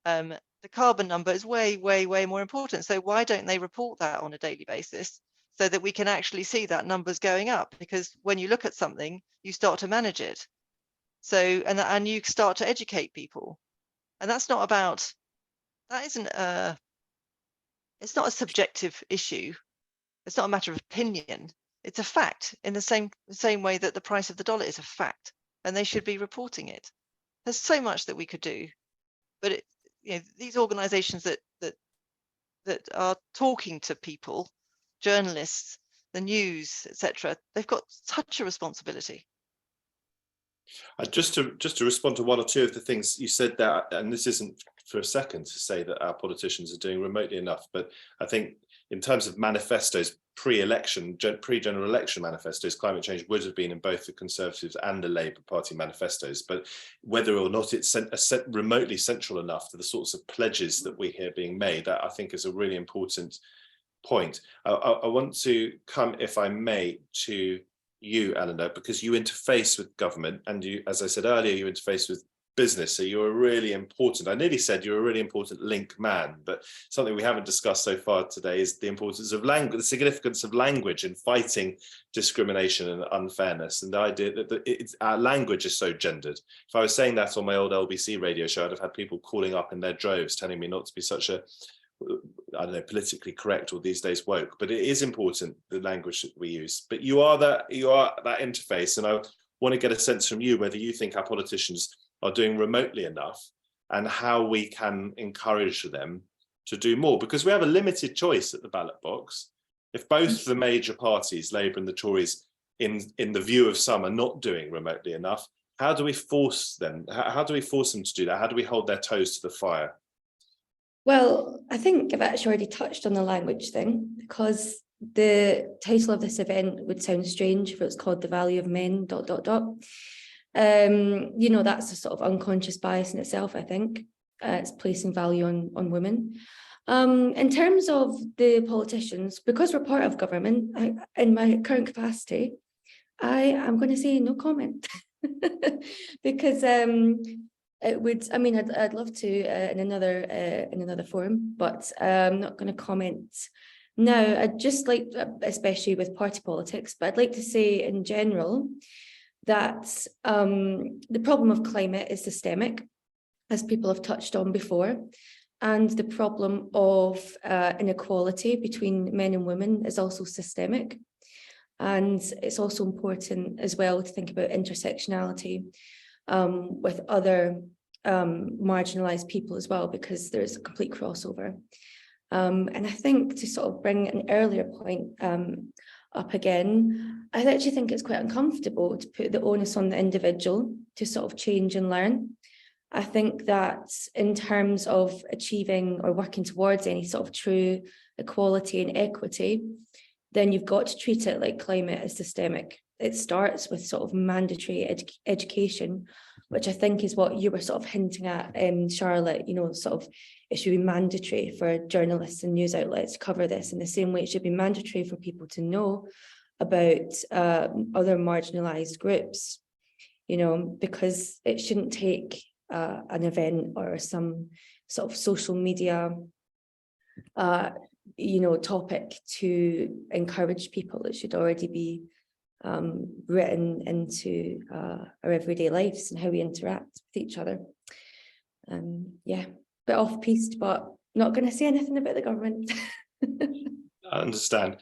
The carbon number is way, way, way more important. So why don't they report that on a daily basis so that we can actually see that numbers going up? Because when you look at something, you start to manage it. So, and you start to educate people. And that's not about, that isn't it's not a subjective issue. It's not a matter of opinion. It's a fact, in the same way that the price of the dollar is a fact, and they should be reporting it. There's so much that we could do, but these organisations that are talking to people, journalists, the news, etc., they've got such a responsibility. Just to respond to one or two of the things you said there, and this isn't for a second to say that our politicians are doing remotely enough, but I think in terms of manifestos, pre-election, pre-general election manifestos, climate change would have been in both the Conservatives and the Labour Party manifestos, but whether or not it's remotely central enough to the sorts of pledges that we hear being made, that I think is a really important point. I want to come, if I may, to you, Eleanor, because you interface with government, and you, as I said earlier, you interface with business, so you're a really important, I nearly said you're a really important link man, but something we haven't discussed so far today is the importance of language, the significance of language in fighting discrimination and unfairness, and the idea that our language is so gendered. If I was saying that on my old LBC radio show, I'd have had people calling up in their droves telling me not to be such a, I don't know, politically correct or these days woke, but it is important, the language that we use. But you are that interface, and I want to get a sense from you whether you think our politicians are doing remotely enough and how we can encourage them to do more, because we have a limited choice at the ballot box. If both the major parties, Labour and the Tories, in the view of some, are not doing remotely enough, how do we force them? How do we force them to do that? How do we hold their toes to the fire? Well, I think I've actually already touched on the language thing, because the title of this event would sound strange if it was called The Value of Men, ... that's a sort of unconscious bias in itself, I think. It's placing value on women. In terms of the politicians, because we're part of government, in my current capacity, I am going to say no comment. Because it would, I mean, I'd love to in another forum, but I'm not going to comment now. I'd just like, especially with party politics, but I'd like to say in general that the problem of climate is systemic, as people have touched on before, and the problem of inequality between men and women is also systemic. And it's also important as well to think about intersectionality with other marginalised people as well, because there's a complete crossover. And I think, to sort of bring an earlier point up again, I actually think it's quite uncomfortable to put the onus on the individual to sort of change and learn. I think that in terms of achieving or working towards any sort of true equality and equity, then you've got to treat it like climate is systemic. It starts with sort of mandatory education, which I think is what you were sort of hinting at, Charlotte, sort of it should be mandatory for journalists and news outlets to cover this in the same way it should be mandatory for people to know about other marginalized groups, you know, because it shouldn't take an event or some sort of social media you know, topic to encourage people. It should already be written into our everyday lives and how we interact with each other. Yeah, bit off-piste, but not going to say anything about the government. I understand.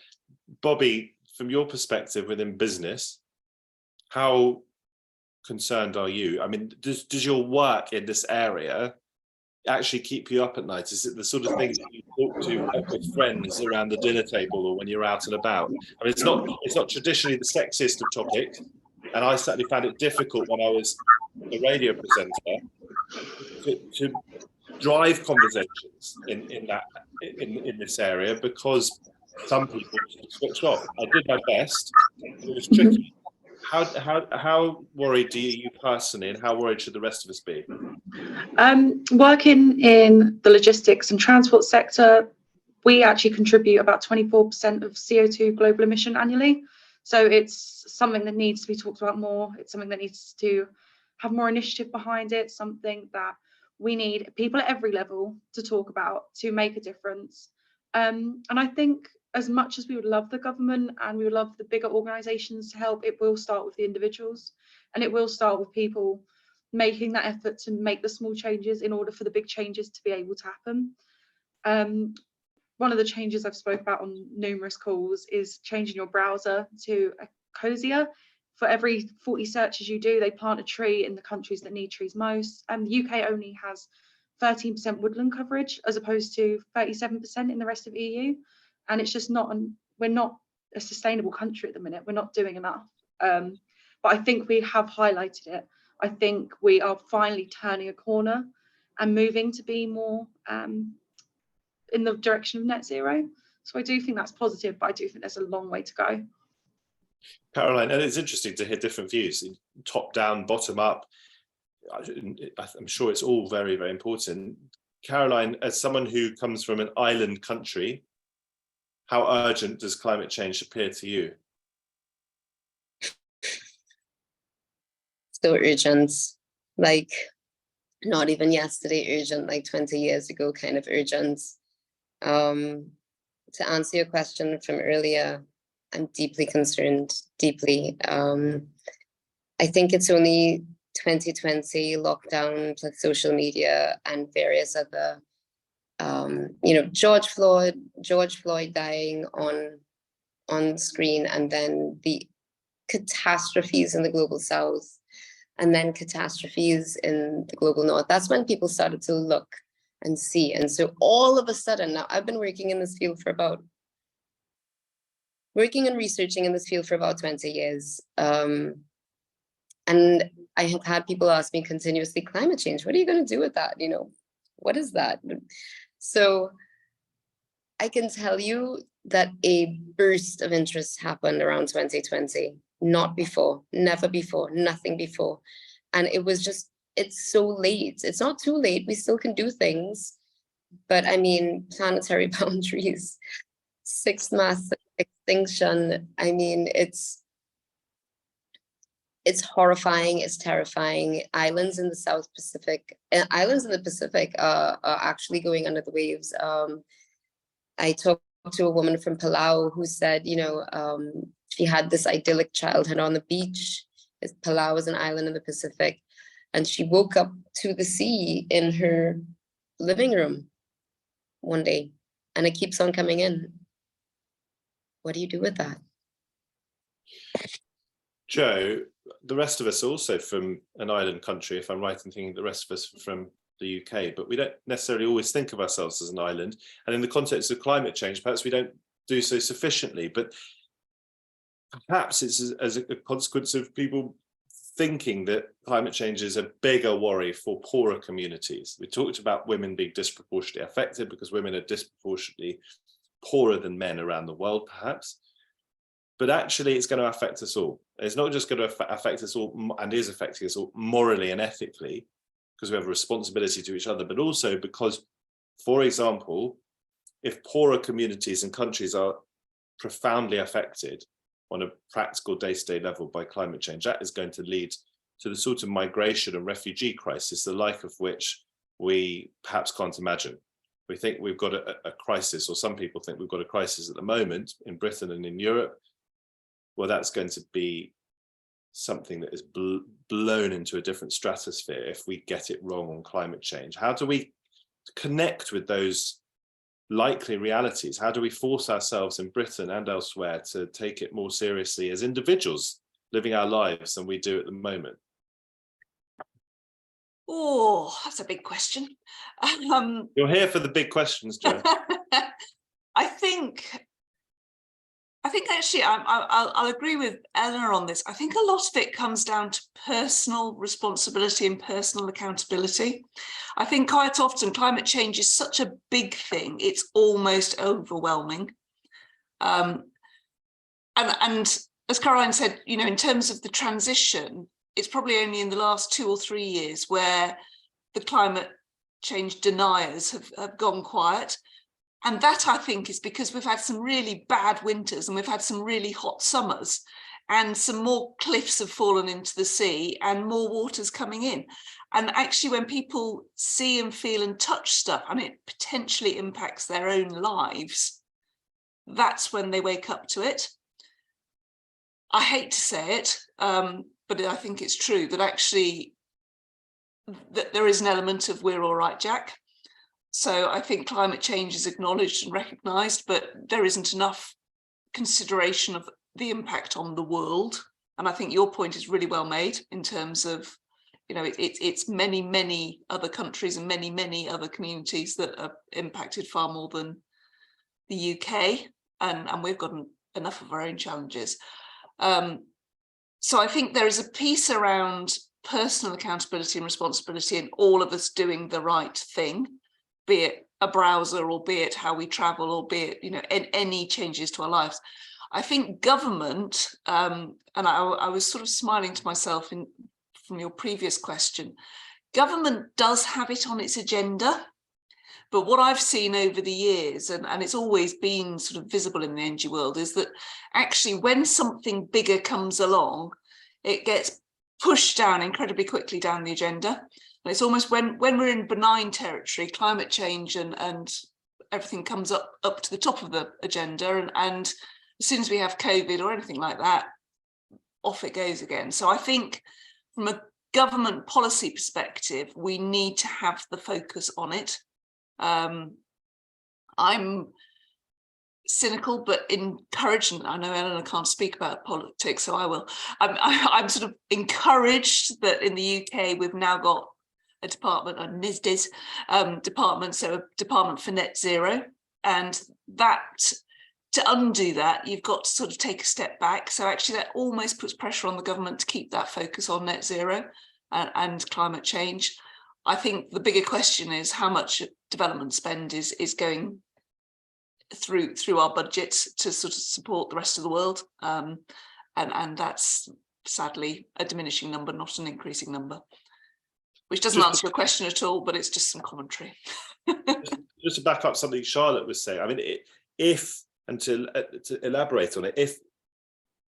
Bobby, from your perspective within business, how concerned are you? I mean, does your work in this area actually keep you up at night? Is it the sort of things that you talk to with friends around the dinner table or when you're out and about? I mean, it's not traditionally the sexiest of topics, and I certainly found it difficult when I was a radio presenter to drive conversations in this area, because some people switched off. I did my best, but it was tricky. How worried are you personally, and how worried should the rest of us be? Working in the logistics and transport sector, we actually contribute about 24% of CO2 global emission annually. So it's something that needs to be talked about more. It's something that needs to have more initiative behind it, something that we need people at every level to talk about to make a difference. And I think as much as we would love the government and we would love the bigger organisations to help, it will start with the individuals, and it will start with people making that effort to make the small changes in order for the big changes to be able to happen. One of the changes I've spoke about on numerous calls is changing your browser to a cozier. For every 40 searches you do, they plant a tree in the countries that need trees most. And the UK only has 13% woodland coverage as opposed to 37% in the rest of EU. And it's just not, we're not a sustainable country at the minute. We're not doing enough. But I think we have highlighted it. I think we are finally turning a corner and moving to be more in the direction of net zero. So I do think that's positive, but I do think there's a long way to go. Caroline, and it's interesting to hear different views, top down, bottom up. I'm sure it's all very, very important. Caroline, as someone who comes from an island country, how urgent does climate change appear to you? So urgent, like not even yesterday urgent, like 20 years ago kind of urgent. To answer your question from earlier, I'm deeply concerned, deeply. I think it's only 2020 lockdown plus social media and various other, you know, George Floyd dying on screen, and then the catastrophes in the global south, and then catastrophes in the global north. That's when people started to look and see. And so all of a sudden, now I've been working in this field for about, working and researching in this field for about 20 years. And I have had people ask me continuously, climate change, what are you going to do with that? You know, what is that? So I can tell you that a burst of interest happened around 2020, not before, never before, nothing before. And it was just, it's so late. It's not too late. We still can do things. But I mean, planetary boundaries, sixth mass extinction. I mean, it's horrifying, it's terrifying. Islands in the South Pacific, islands in the Pacific are actually going under the waves. I talked to a woman from Palau who said, you know, she had this idyllic childhood on the beach. Palau is an island in the Pacific. And she woke up to the sea in her living room one day, and it keeps on coming in. What do you do with that? Joe, the rest of us also from an island country, if I'm right in thinking the rest of us from the UK, but we don't necessarily always think of ourselves as an island. And in the context of climate change, perhaps we don't do so sufficiently, but perhaps it's as a consequence of people thinking that climate change is a bigger worry for poorer communities. We talked about women being disproportionately affected because women are disproportionately poorer than men around the world, perhaps. But actually, it's going to affect us all. It's not just going to affect us all, and is affecting us all morally and ethically, because we have a responsibility to each other, but also because, for example, if poorer communities and countries are profoundly affected, on a practical day-to-day level by climate change, that is going to lead to the sort of migration and refugee crisis, the like of which we perhaps can't imagine. We think we've got a crisis, or some people think we've got a crisis at the moment in Britain and in Europe. Well, that's going to be something that is blown into a different stratosphere if we get it wrong on climate change. How do we connect with those likely realities? How do we force ourselves in Britain and elsewhere to take it more seriously as individuals living our lives than we do at the moment? Oh, that's a big question. You're here for the big questions, Jo. I think actually I'll agree with Eleanor on this. I think a lot of it comes down to personal responsibility and personal accountability. I think quite often climate change is such a big thing, it's almost overwhelming. And as Caroline said, you know, in terms of the transition, it's probably only in the last 2 or 3 years where the climate change deniers have gone quiet. And that, I think, is because we've had some really bad winters and we've had some really hot summers, and some more cliffs have fallen into the sea and more water's coming in. And actually, when people see and feel and touch stuff and it potentially impacts their own lives, that's when they wake up to it. I hate to say it, but I think it's true that actually that there is an element of we're all right, Jack. So I think climate change is acknowledged and recognised, but there isn't enough consideration of the impact on the world. And I think your point is really well made in terms of, you know, it's many, many other countries and many, many other communities that are impacted far more than the UK, and we've got enough of our own challenges. So I think there is a piece around personal accountability and responsibility and all of us doing the right thing, be it a browser or be it how we travel or be it, you know, any changes to our lives. I think government, and I was sort of smiling to myself from your previous question, government does have it on its agenda. But what I've seen over the years, and it's always been sort of visible in the energy world, is that actually when something bigger comes along, it gets pushed down incredibly quickly down the agenda. And it's almost when we're in benign territory, climate change and everything comes up to the top of the agenda. And as soon as we have COVID or anything like that, off it goes again. So I think from a government policy perspective, we need to have the focus on it. I'm cynical but encouraged, and I know Eleanor can't speak about politics, so I will. I'm sort of encouraged that in the UK we've now got a department, a NISDIS department, so a department for net zero, and that to undo that you've got to sort of take a step back. So actually that almost puts pressure on the government to keep that focus on net zero and climate change. I think the bigger question is how much development spend is going through our budgets to sort of support the rest of the world, and that's sadly a diminishing number, not an increasing number, which doesn't answer your question at all, but it's just some commentary. just to back up something Charlotte was saying, I mean, and to elaborate on it, if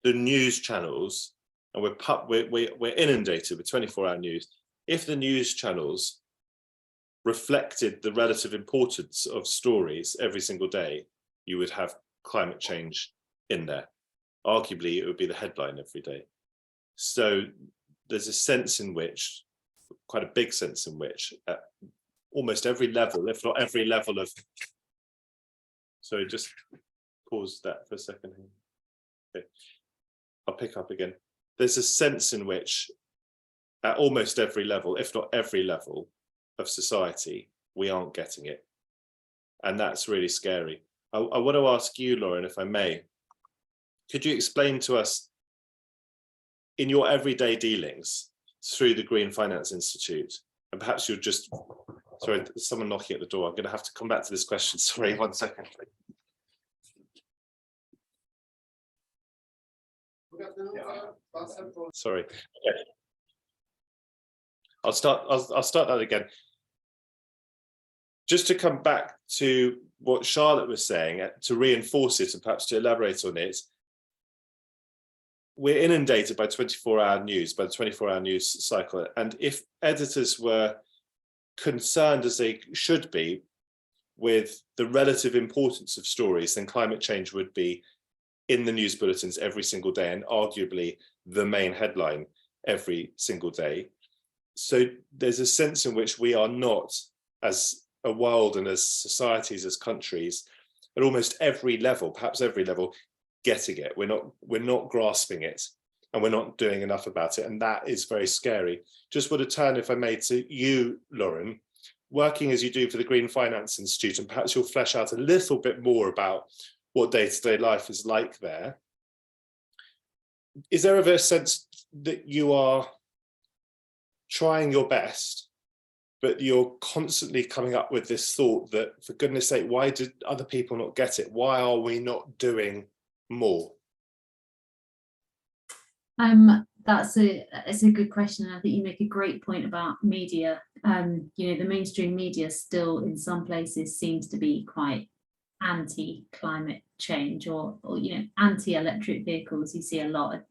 the news channels, and we're inundated with 24-hour news, if the news channels reflected the relative importance of stories every single day, you would have climate change in there. Arguably, it would be the headline every day. So there's a sense in which, quite a big sense in which, at almost every level, if not every level of, sorry, just pause that for a second. Okay. I'll pick up again. There's a sense in which at almost every level, if not every level of society, we aren't getting it. And that's really scary. I want to ask you, Lauren, if I may, could you explain to us, in your everyday dealings through the Green Finance Institute, and perhaps you're just, sorry, there's someone knocking at the door. I'm going to have to come back to this question. Sorry, 1 second. Sorry. Okay. I'll start that again. Just to come back to what Charlotte was saying, to reinforce it and perhaps to elaborate on it, we're inundated by 24-hour news, by the 24-hour news cycle. And if editors were concerned, as they should be, with the relative importance of stories, then climate change would be in the news bulletins every single day, and arguably the main headline every single day. So there's a sense in which we are not, as a world and as societies, as countries, at almost every level, perhaps every level, getting it. We're not grasping it, and we're not doing enough about it, and that is very scary. Just want to turn, if I may, to you, Lauren, working as you do for the Green Finance Institute, and perhaps you'll flesh out a little bit more about what day-to-day life is like there. Is there ever a sense that you are trying your best, but you're constantly coming up with this thought that, for goodness sake, why did other people not get it? Why are we not doing more? That's a good question, and I think you make a great point about media. You know, the mainstream media still in some places seems to be quite anti-climate change, or you know, anti-electric vehicles. You see a lot.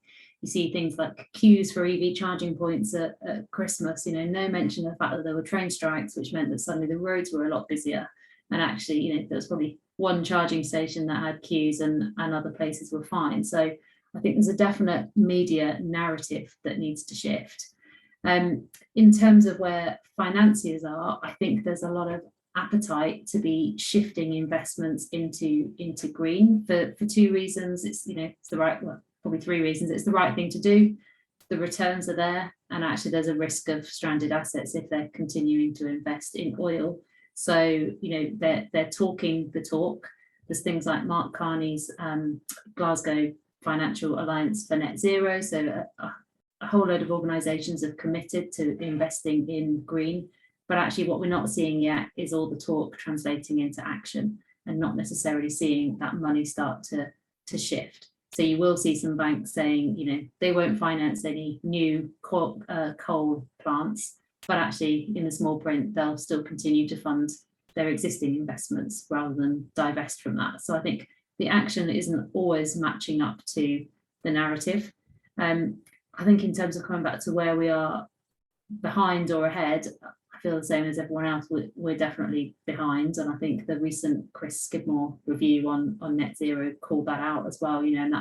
You see things like queues for EV charging points at Christmas. You know, no mention of the fact that there were train strikes, which meant that suddenly the roads were a lot busier. And actually, you know, there was probably one charging station that had queues, and other places were fine. So I think there's a definite media narrative that needs to shift. In terms of where financiers are, I think there's a lot of appetite to be shifting investments into green for two reasons. It's, you know, it's the right, well, probably three reasons. It's the right thing to do. The returns are there, and actually there's a risk of stranded assets if they're continuing to invest in oil. So, you know, they're talking the talk. There's things like Mark Carney's Glasgow Financial Alliance for Net Zero. So a whole load of organisations have committed to investing in green, but actually what we're not seeing yet is all the talk translating into action, and not necessarily seeing that money start to shift. So you will see some banks saying, you know, they won't finance any new coal plants, but actually in the small print, they'll still continue to fund their existing investments rather than divest from that. So I think the action isn't always matching up to the narrative. I think in terms of coming back to where we are behind or ahead, I feel the same as everyone else. We're definitely behind, and I think the recent Chris Skidmore review on net zero called that out as well. You know, and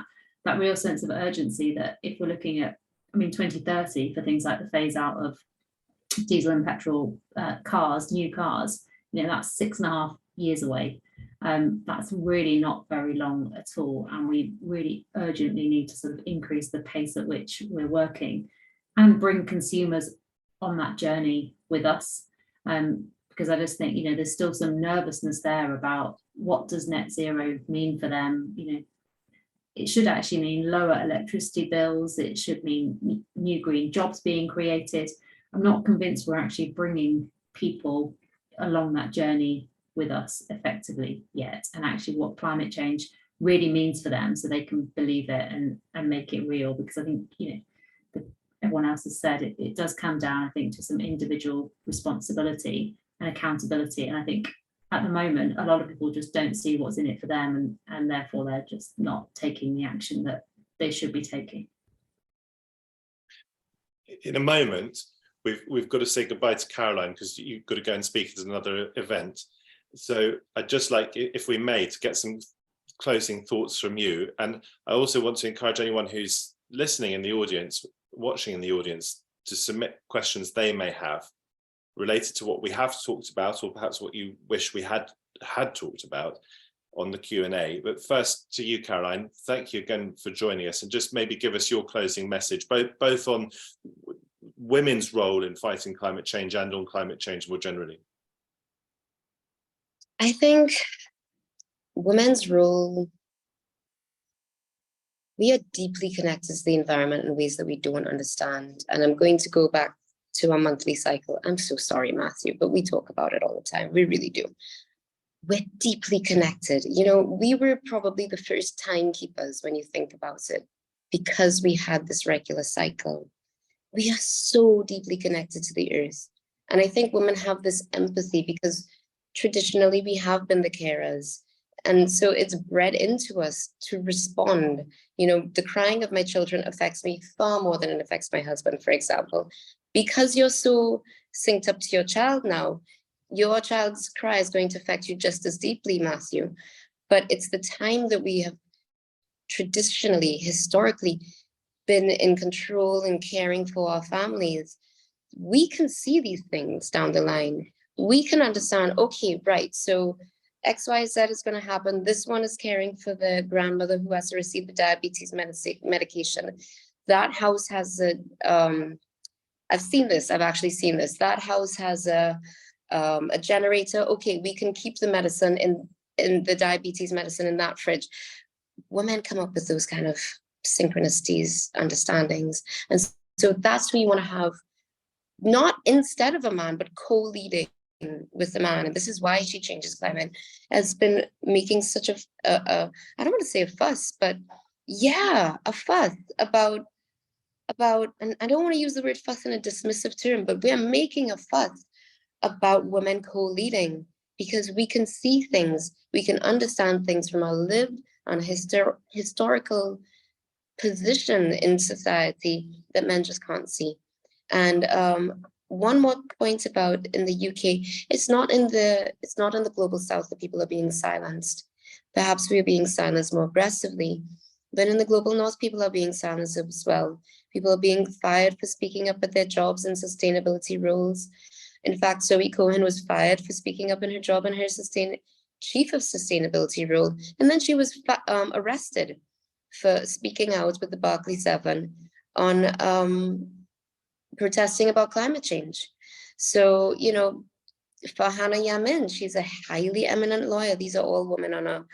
that real sense of urgency that if we're looking at, I mean, 2030 for things like the phase out of diesel and petrol cars, new cars, you know, that's 6.5 years away. That's really not very long at all, and we really urgently need to sort of increase the pace at which we're working and bring consumers on that journey with us, because I just think, you know, there's still some nervousness there about what does net zero mean for them. You know, it should actually mean lower electricity bills, it should mean new green jobs being created. I'm not convinced we're actually bringing people along that journey with us effectively yet, and actually what climate change really means for them, so they can believe it and make it real. Because I think, you know, everyone else has said it does come down, I think, to some individual responsibility and accountability. And I think at the moment, a lot of people just don't see what's in it for them, and therefore they're just not taking the action that they should be taking. In a moment, we've got to say goodbye to Caroline, because you've got to go and speak at another event. So I'd just like, if we may, to get some closing thoughts from you. And I also want to encourage anyone who's listening in the audience, watching in the audience, to submit questions they may have related to what we have talked about, or perhaps what you wish we had talked about on the Q&A. But first to you, Caroline, thank you again for joining us, and just maybe give us your closing message, both on women's role in fighting climate change and on climate change more generally. I think women's role, we are deeply connected to the environment in ways that we don't understand. And I'm going to go back to our monthly cycle. I'm so sorry, Matthew, but we talk about it all the time. We really do. We're deeply connected. You know, we were probably the first timekeepers when you think about it, because we had this regular cycle. We are so deeply connected to the earth. And I think women have this empathy because traditionally we have been the carers, And so it's bred into us to respond. You know, the crying of my children affects me far more than it affects my husband, for example. Because you're so synced up to your child now, your child's cry is going to affect you just as deeply, Matthew. But it's the time that we have traditionally, historically, been in control and caring for our families. We can see these things down the line. We can understand, okay, right, so XYZ is going to happen. This one is caring for the grandmother who has to receive the diabetes medication. That house has a, I've seen this, I've actually seen this. That house has a generator. Okay, we can keep the medicine in the diabetes medicine in that fridge. Women come up with those kind of synchronicities, understandings. And so that's what you want to have, not instead of a man, but co-leading with the man. And this is why She Changes Climate has been making such a I don't want to say a fuss, but yeah, a fuss about, and I don't want to use the word fuss in a dismissive term, but we are making a fuss about women co-leading because we can see things, we can understand things from our lived and historical position in society that men just can't see. And one more point about in the UK, it's not in the global south that people are being silenced. Perhaps we're being silenced more aggressively, but in the global north, people are being silenced as well. People are being fired for speaking up at their jobs and sustainability roles. In fact, Zoe Cohen was fired for speaking up in her job in her chief of sustainability role, and then she was arrested for speaking out with the Barclay 7 on protesting about climate change. So, you know, Farhana Yamin, she's a highly eminent lawyer. These are all women on our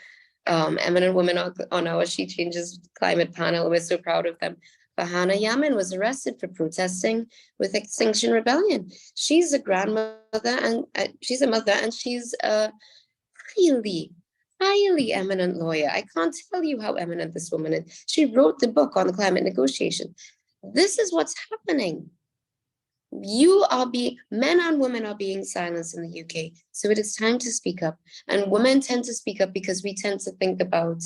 eminent women on our She Changes Climate panel. We're so proud of them. Farhana Yamin was arrested for protesting with Extinction Rebellion. She's a grandmother and she's a mother, and she's a highly eminent lawyer. I can't tell you how eminent this woman is. She wrote the book on the climate negotiation. This is what's happening. Men and women are being silenced in the UK. So it is time to speak up. And women tend to speak up because we tend to think about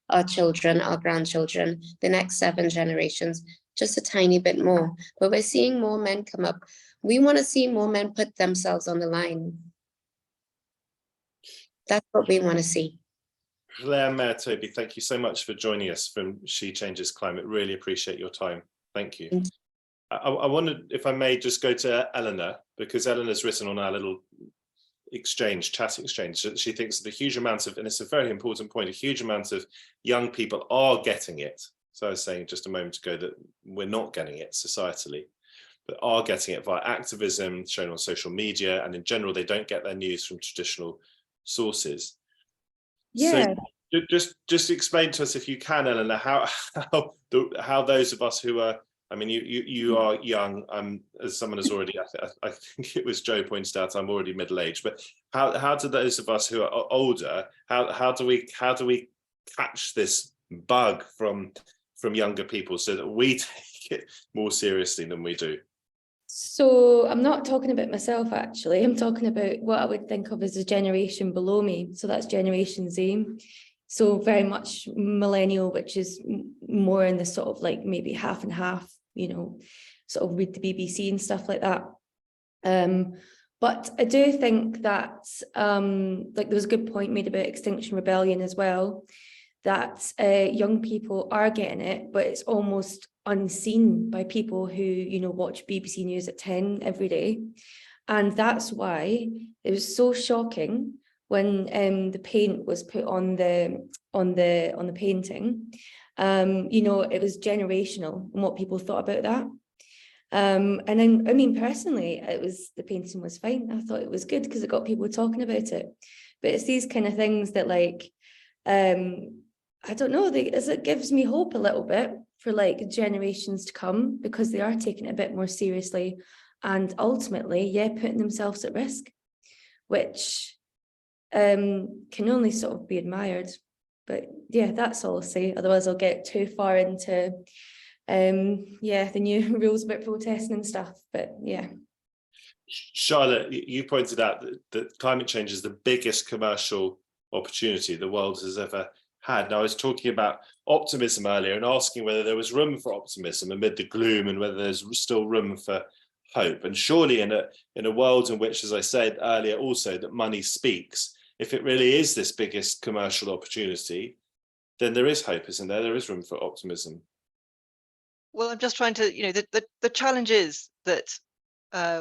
our children, our grandchildren, the next 7 generations, just a tiny bit more. But we're seeing more men come up. We want to see more men put themselves on the line. That's what we want to see. Claire Mayor Toby, thank you so much for joining us from She Changes Climate. Really appreciate your time. Thank you. I wanted, if I may, just go to Eleanor, because Eleanor's written on our little chat exchange, that she thinks that a huge amount of, and it's a very important point, a huge amount of young people are getting it. So I was saying just a moment ago that we're not getting it societally, but are getting it via activism shown on social media, and in general, they don't get their news from traditional sources. Yeah. So just explain to us, if you can, Eleanor, how those of us who are, I mean, you are young. As someone has already, I think it was Joe pointed out, I'm already middle-aged. But how do those of us who are older, how do we catch this bug from younger people so that we take it more seriously than we do? So I'm not talking about myself, actually. I'm talking about what I would think of as a generation below me. So that's Generation Z. So very much millennial, which is more in the sort of like maybe half and half, you know, sort of read the BBC and stuff like that. But I do think that, like there was a good point made about Extinction Rebellion as well, that young people are getting it, but it's almost unseen by people who, you know, watch BBC News at 10 every day. And that's why it was so shocking when the paint was put on the painting. You know, it was generational and what people thought about that. And then, I mean, personally, the painting was fine. I thought it was good because it got people talking about it. But it's these kind of things that, like, I don't know, it gives me hope a little bit for like generations to come, because they are taking it a bit more seriously and ultimately, yeah, putting themselves at risk, which can only sort of be admired. But yeah, that's all I'll say. Otherwise, I'll get too far into the new rules about protesting and stuff. But yeah. Charlotte, you pointed out that climate change is the biggest commercial opportunity the world has ever had. Now, I was talking about optimism earlier and asking whether there was room for optimism amid the gloom and whether there's still room for hope. And surely in a world in which, as I said earlier also, that money speaks, if it really is this biggest commercial opportunity, then there is hope, isn't there? There is room for optimism. Well, I'm just trying to, the challenge is that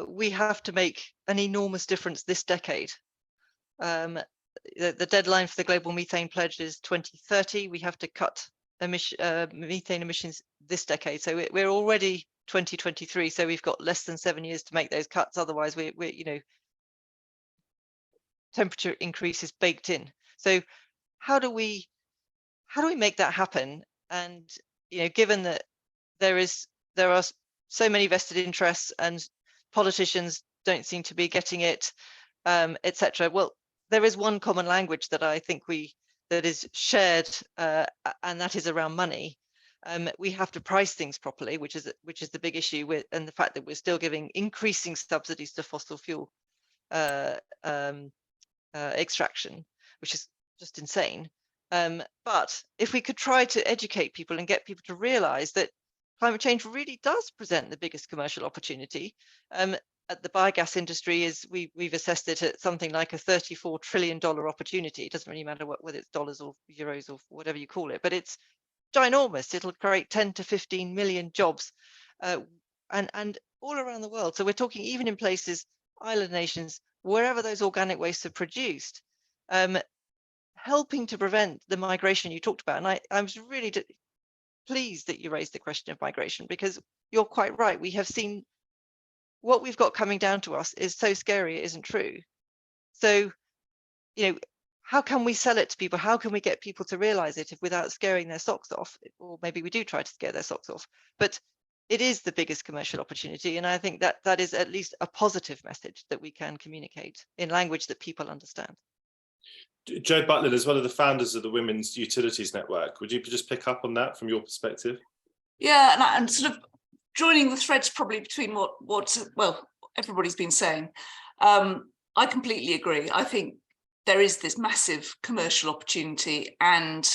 we have to make an enormous difference this decade. The deadline for the global methane pledge is 2030. We have to cut methane emissions this decade. So we're already 2023. So we've got less than 7 years to make those cuts. Otherwise, we're temperature increase is baked in. So how do we make that happen? And given that there are so many vested interests and politicians don't seem to be getting it, etc. Well, there is one common language that I think that is shared, and that is around money. We have to price things properly, which is the big issue and the fact that we're still giving increasing subsidies to fossil fuel extraction, which is just insane. But if we could try to educate people and get people to realize that climate change really does present the biggest commercial opportunity. At the biogas industry, we've assessed it at something like a $34 trillion opportunity. It doesn't really matter whether it's dollars or euros or whatever you call it, but it's ginormous. It'll create 10 to 15 million jobs and all around the world. So we're talking even in places, island nations, wherever those organic wastes are produced, helping to prevent the migration you talked about. And I was really pleased that you raised the question of migration, because you're quite right. We have seen what we've got coming down to us is so scary it isn't true. So, how can we sell it to people? How can we get people to realize it without scaring their socks off? Or maybe we do try to scare their socks off, but it is the biggest commercial opportunity. And I think that is at least a positive message that we can communicate in language that people understand. Jo Butler is one of the founders of the Women's Utilities Network. Would you just pick up on that from your perspective? Yeah, and sort of joining the threads probably between what everybody's been saying. I completely agree. I think there is this massive commercial opportunity, and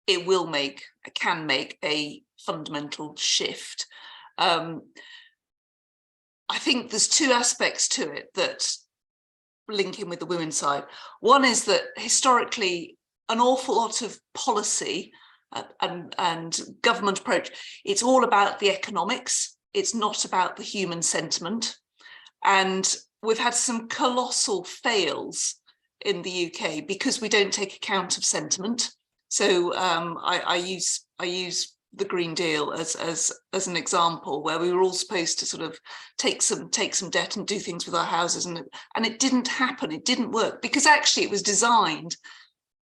it can make a fundamental shift. I think there's two aspects to it that link in with the women's side. One is that historically an awful lot of policy and government approach, it's all about the economics. It's not about the human sentiment. And we've had some colossal fails in the UK because we don't take account of sentiment. So I use the Green Deal as an example, where we were all supposed to sort of take some debt and do things with our houses, and it didn't happen. It didn't work because actually it was designed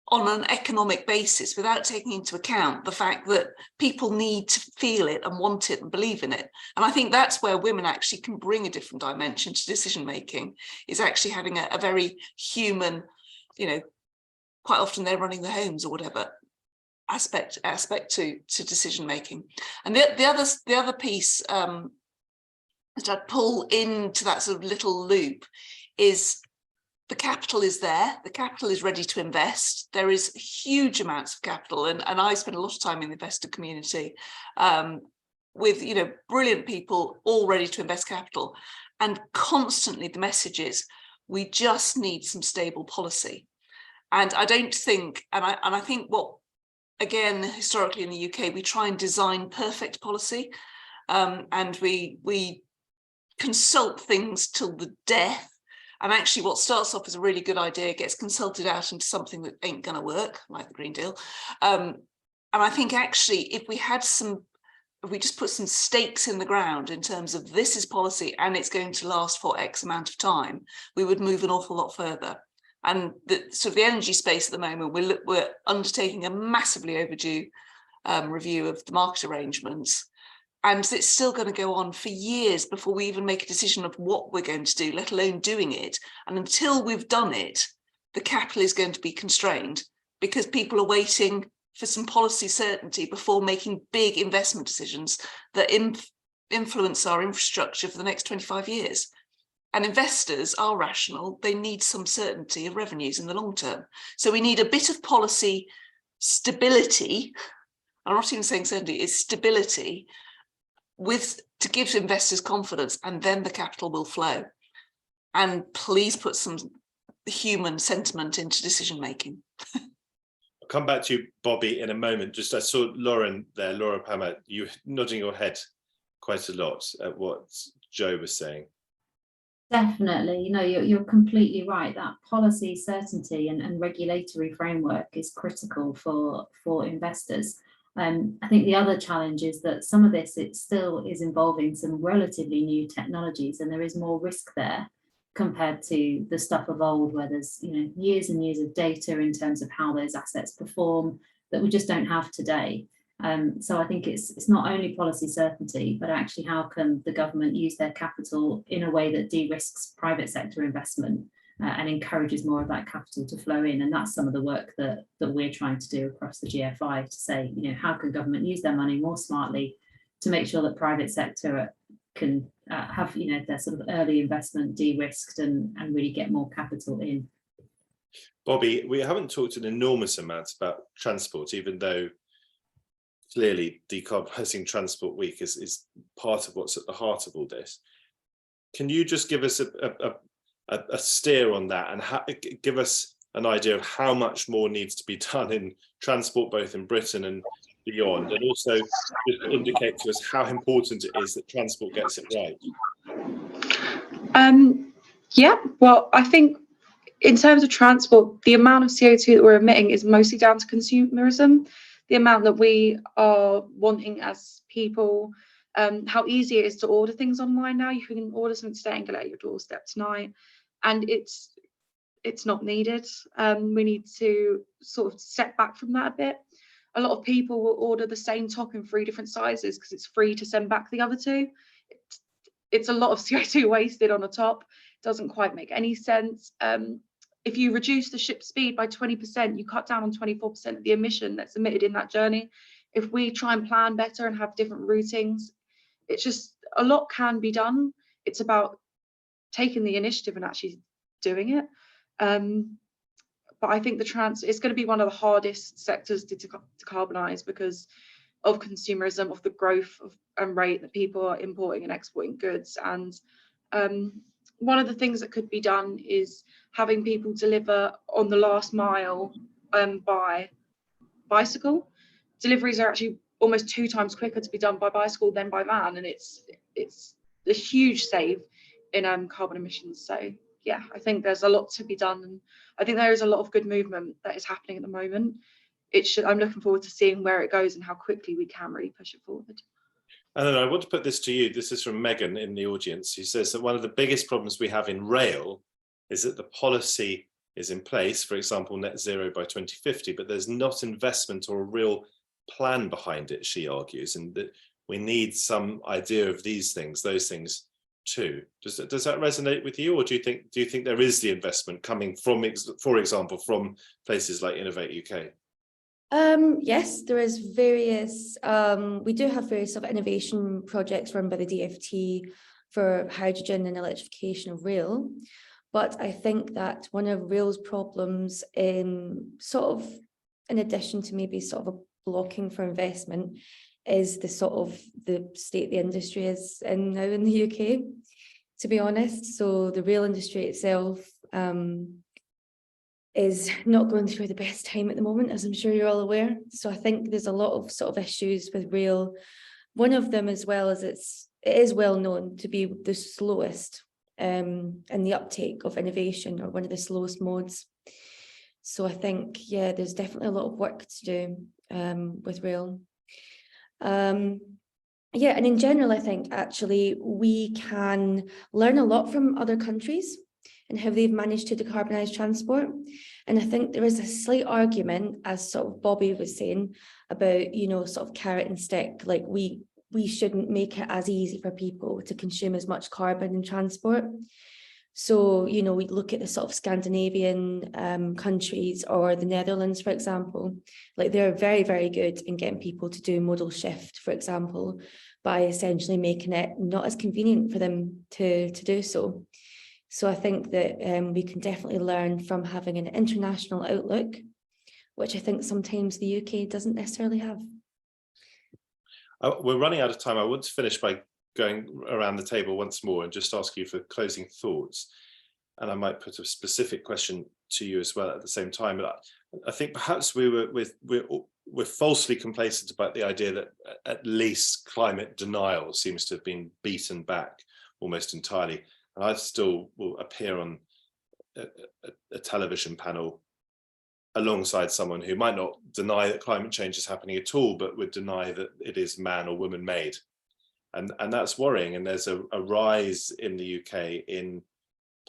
on an economic basis without taking into account the fact that people need to feel it and want it and believe in it. And I think that's where women actually can bring a different dimension to decision making, is actually having a very human, quite often they're running the homes or whatever, aspect to decision making. And the other piece that I'd pull into that sort of little loop is the capital is there. The capital is ready to invest. There is huge amounts of capital, and I spend a lot of time in the investor community with brilliant people all ready to invest capital, and constantly the message is we just need some stable policy. And I don't think, and I think what, again, historically in the UK, we try and design perfect policy, and we consult things till the death. And actually what starts off as a really good idea gets consulted out into something that ain't going to work, like the Green Deal. And I think actually if we just put some stakes in the ground in terms of this is policy and it's going to last for X amount of time, we would move an awful lot further. And the energy space at the moment, we're undertaking a massively overdue review of the market arrangements. And it's still going to go on for years before we even make a decision of what we're going to do, let alone doing it. And until we've done it, the capital is going to be constrained because people are waiting for some policy certainty before making big investment decisions that influence our infrastructure for the next 25 years. And investors are rational. They need some certainty of revenues in the long term. So we need a bit of policy stability. I'm not even saying certainty, it's stability to give investors confidence, and then the capital will flow. And please put some human sentiment into decision making. I'll come back to you, Bobby, in a moment. Just I saw Lauren there, Laura Palmer, you nodding your head quite a lot at what Joe was saying. Definitely, you're completely right. That policy certainty and regulatory framework is critical for investors. I think the other challenge is that some of this, it still is involving some relatively new technologies, and there is more risk there compared to the stuff of old, where there's years and years of data in terms of how those assets perform that we just don't have today. So I think it's not only policy certainty, but actually how can the government use their capital in a way that de-risks private sector investment and encourages more of that capital to flow in. And that's some of the work that we're trying to do across the GFI to say, how can government use their money more smartly to make sure that private sector can have their sort of early investment de-risked and really get more capital in. Bobby, we haven't talked an enormous amount about transport, even though clearly Decarbonising Transport Week is part of what's at the heart of all this. Can you just give us a steer on that, and give us an idea of how much more needs to be done in transport, both in Britain and beyond, and also just indicate to us how important it is that transport gets it right? Yeah, well, I think in terms of transport, the amount of CO2 that we're emitting is mostly down to consumerism, the amount that we are wanting as people, how easy it is to order things online now. You can order something today and get it at your doorstep tonight, and it's not needed. We need to sort of step back from that a bit. A lot of people will order the same top in 3 different sizes because it's free to send back the other 2. It's a lot of CO2 wasted on a top. It doesn't quite make any sense. If you reduce the ship speed by 20%, you cut down on 24% of the emission that's emitted in that journey. If we try and plan better and have different routings, it's just a lot can be done. It's about taking the initiative and actually doing it. But I think it's going to be one of the hardest sectors to decarbonise because of consumerism, of the growth and rate that people are importing and exporting goods. And one of the things that could be done is having people deliver on the last mile by bicycle. Deliveries are actually almost 2 times quicker to be done by bicycle than by van, and it's a huge save in carbon emissions. So yeah, I think there's a lot to be done, and I think there is a lot of good movement that is happening at the moment. I'm looking forward to seeing where it goes and how quickly we can really push it forward. And I want to put this to you. This is from Megan in the audience, who says that one of the biggest problems we have in rail is that the policy is in place, for example, net zero by 2050, but there's not investment or a real plan behind it, she argues, and that we need some idea of these things, those things too. Does that resonate with you, or do you think there is the investment coming from, for example, from places like Innovate UK? Yes, there is various, we do have various sort of innovation projects run by the DfT for hydrogen and electrification of rail. But I think that one of rail's problems, sort of in addition to maybe sort of a blocking for investment, is the sort of the state the industry is in now in the UK, to be honest. So the rail industry itself is not going through the best time at the moment, as I'm sure you're all aware. So I think there's a lot of sort of issues with rail. One of them, as well, is it is well known to be the slowest in the uptake of innovation, or one of the slowest modes. So I think, yeah, there's definitely a lot of work to do with rail. Yeah, and in general, I think actually we can learn a lot from other countries and how they've managed to decarbonise transport. And I think there is a slight argument, as sort of Bobby was saying, about, sort of carrot and stick, like we shouldn't make it as easy for people to consume as much carbon in transport. So, we look at the sort of Scandinavian countries, or the Netherlands, for example, like they're very, very good in getting people to do modal shift, for example, by essentially making it not as convenient for them to do so. So I think that we can definitely learn from having an international outlook, which I think sometimes the UK doesn't necessarily have. We're running out of time. I want to finish by going around the table once more and just ask you for closing thoughts. And I might put a specific question to you as well at the same time. But I think perhaps we're falsely complacent about the idea that at least climate denial seems to have been beaten back almost entirely. And I still will appear on a television panel alongside someone who might not deny that climate change is happening at all, but would deny that it is man or woman made. And that's worrying. And there's a rise in the UK in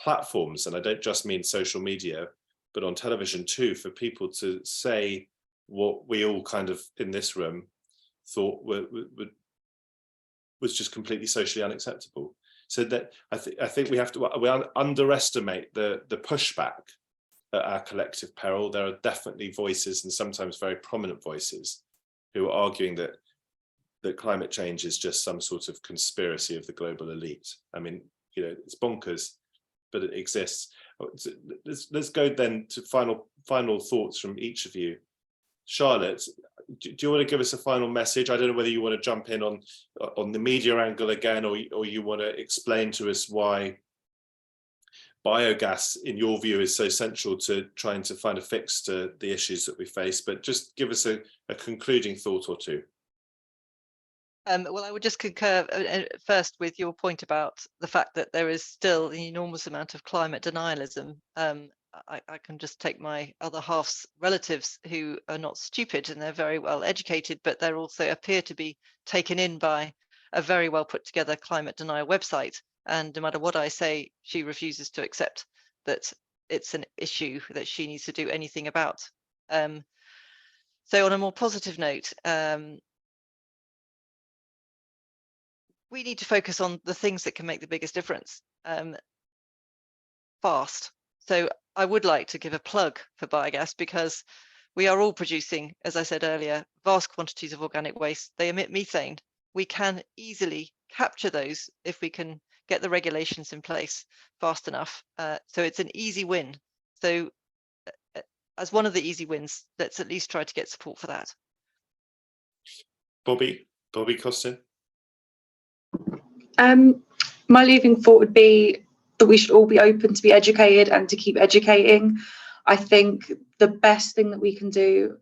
platforms, and I don't just mean social media, but on television too, for people to say what we all kind of in this room thought was just completely socially unacceptable. So that I think we underestimate the pushback at our collective peril. There are definitely voices, and sometimes very prominent voices, who are arguing that climate change is just some sort of conspiracy of the global elite. I mean, it's bonkers, but it exists. Let's go then to final thoughts from each of you. Charlotte, do you want to give us a final message? I don't know whether you want to jump in on the media angle again, or you want to explain to us why biogas, in your view, is so central to trying to find a fix to the issues that we face. But just give us a concluding thought or two. Well, I would just concur first with your point about the fact that there is still an enormous amount of climate denialism. I can just take my other half's relatives who are not stupid, and they're very well educated, but they're also appear to be taken in by a very well put together climate denial website. And no matter what I say, she refuses to accept that it's an issue that she needs to do anything about. So on a more positive note, we need to focus on the things that can make the biggest difference fast. So I would like to give a plug for biogas, because we are all producing, as I said earlier, vast quantities of organic waste. They emit methane. We can easily capture those if we can get the regulations in place fast enough. So it's an easy win. So as one of the easy wins, let's at least try to get support for that. Bobby Costin. My leaving thought would be that we should all be open to be educated and to keep educating. I think the best thing that we can do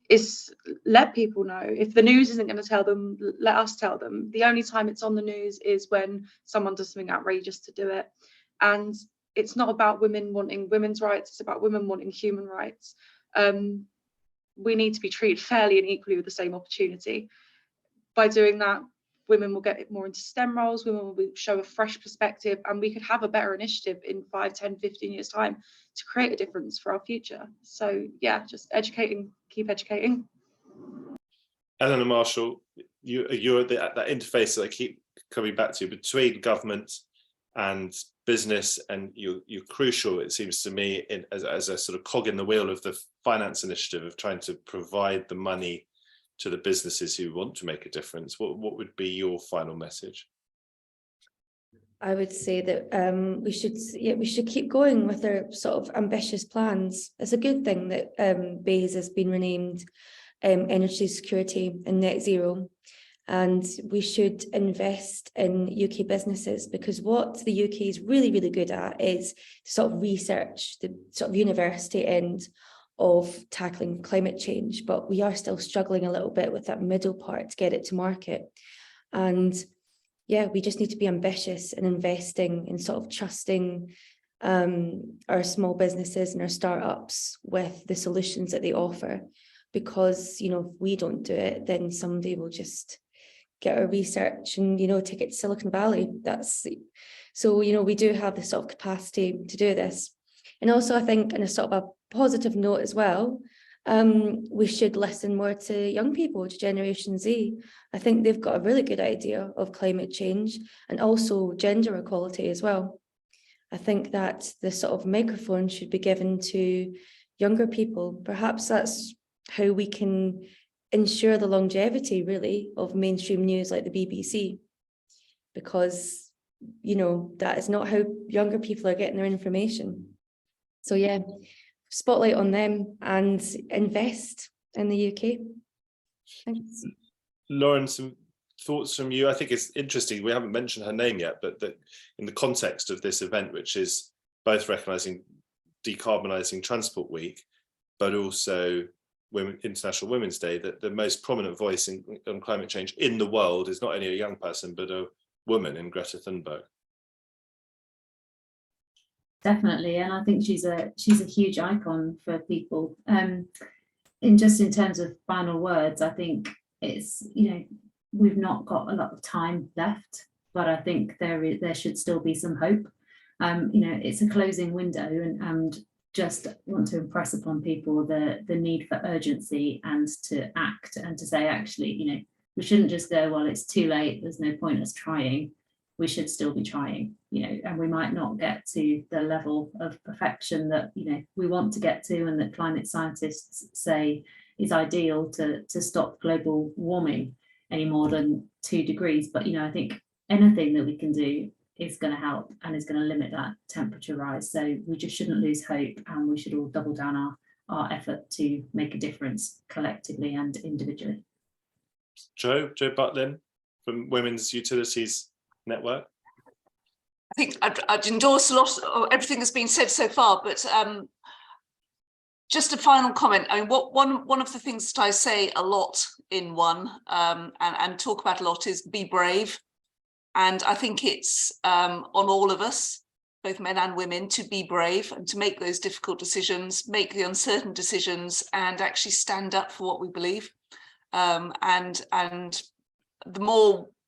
is let people know. If the news isn't going to tell them, let us tell them. The only time it's on the news is when someone does something outrageous to do it. And it's not about women wanting women's rights, it's about women wanting human rights. We need to be treated fairly and equally with the same opportunity. By doing that, women will get more into STEM roles, women will show a fresh perspective, and we could have a better initiative in 5, 10, 15 years time to create a difference for our future. So yeah, just educating, keep educating. Eleanor Marshall, you're at that interface that I keep coming back to between government and business, and you're crucial, it seems to me, as a sort of cog in the wheel of the finance initiative of trying to provide the money to the businesses who want to make a difference. What would be your final message? I would say that we should keep going with our sort of ambitious plans. It's a good thing that BEIS has been renamed Energy Security and Net Zero, and we should invest in UK businesses, because what the UK is really, really good at is sort of research, the sort of university end of tackling climate change, but we are still struggling a little bit with that middle part to get it to market. And yeah, we just need to be ambitious in investing in sort of trusting our small businesses and our startups with the solutions that they offer, because if we don't do it, then somebody will just get our research and take it to Silicon Valley. So we do have the sort of capacity to do this. And also, I think, on a sort of a positive note as well, we should listen more to young people, to Generation Z. I think they've got a really good idea of climate change and also gender equality as well. I think that the sort of microphone should be given to younger people. Perhaps that's how we can ensure the longevity, really, of mainstream news like the BBC, because you know, that is not how younger people are getting their information. So yeah, spotlight on them and invest in the UK. Thanks. Lauren, some thoughts from you? I think it's interesting, we haven't mentioned her name yet, but that in the context of this event, which is both recognising Decarbonising Transport Week, but also International Women's Day, that the most prominent voice on climate change in the world is not only a young person, but a woman in Greta Thunberg. Definitely, and I think she's a huge icon for people. In terms of final words, I think it's, you know, we've not got a lot of time left, but I think there should still be some hope. You know, it's a closing window, and just want to impress upon people the need for urgency and to act, and to say, actually, you know, we shouldn't just go, well, it's too late, there's no point us trying. We should still be trying, you know, and we might not get to the level of perfection that, you know, we want to get to, and that climate scientists say is ideal to stop global warming any more than 2 degrees. But, you know, I think anything that we can do is going to help and is going to limit that temperature rise. So we just shouldn't lose hope, and we should all double down our effort to make a difference collectively and individually. Jo Butlin from Women's Utilities Network. I think I'd endorse a lot of everything that's been said so far, but just a final comment. I mean, one of the things that I say a lot in and talk about a lot is be brave. And I think it's on all of us, both men and women, to be brave and to make those difficult decisions, make the uncertain decisions, and actually stand up for what we believe. And the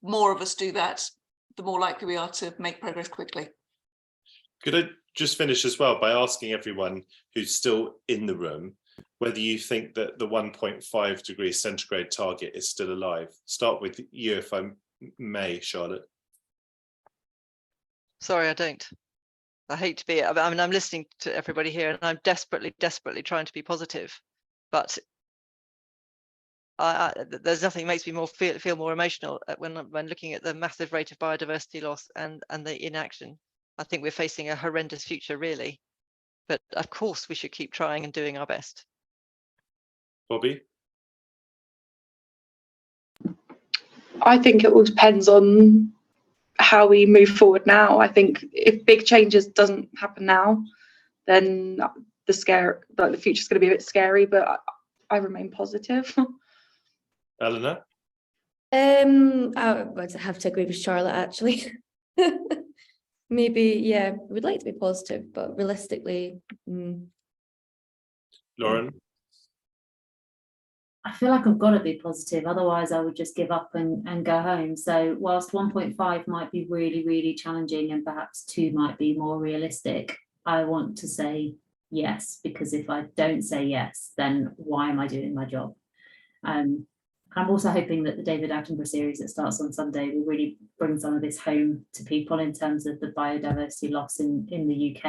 more of us do that, the more likely we are to make progress quickly. Could I just finish as well by asking everyone who's still in the room whether you think that the 1.5 degrees centigrade target is still alive? Start with you, if I may, Charlotte. Sorry, I don't. I hate to be, I mean, I'm listening to everybody here, and I'm desperately trying to be positive, but there's nothing that makes me more feel more emotional when looking at the massive rate of biodiversity loss and the inaction. I think we're facing a horrendous future, really, but of course we should keep trying and doing our best. Bobby? I think it all depends on how we move forward now. I think if big changes doesn't happen now, then the future's going to be a bit scary, but I remain positive. Eleanor? I would have to agree with Charlotte, actually. Maybe, yeah, we'd like to be positive, but realistically. Lauren? I feel like I've got to be positive, otherwise I would just give up and go home. So whilst 1.5 might be really, really challenging, and perhaps 2 might be more realistic, I want to say yes, because if I don't say yes, then why am I doing my job? I'm also hoping that the David Attenborough series that starts on Sunday will really bring some of this home to people in terms of the biodiversity loss in the UK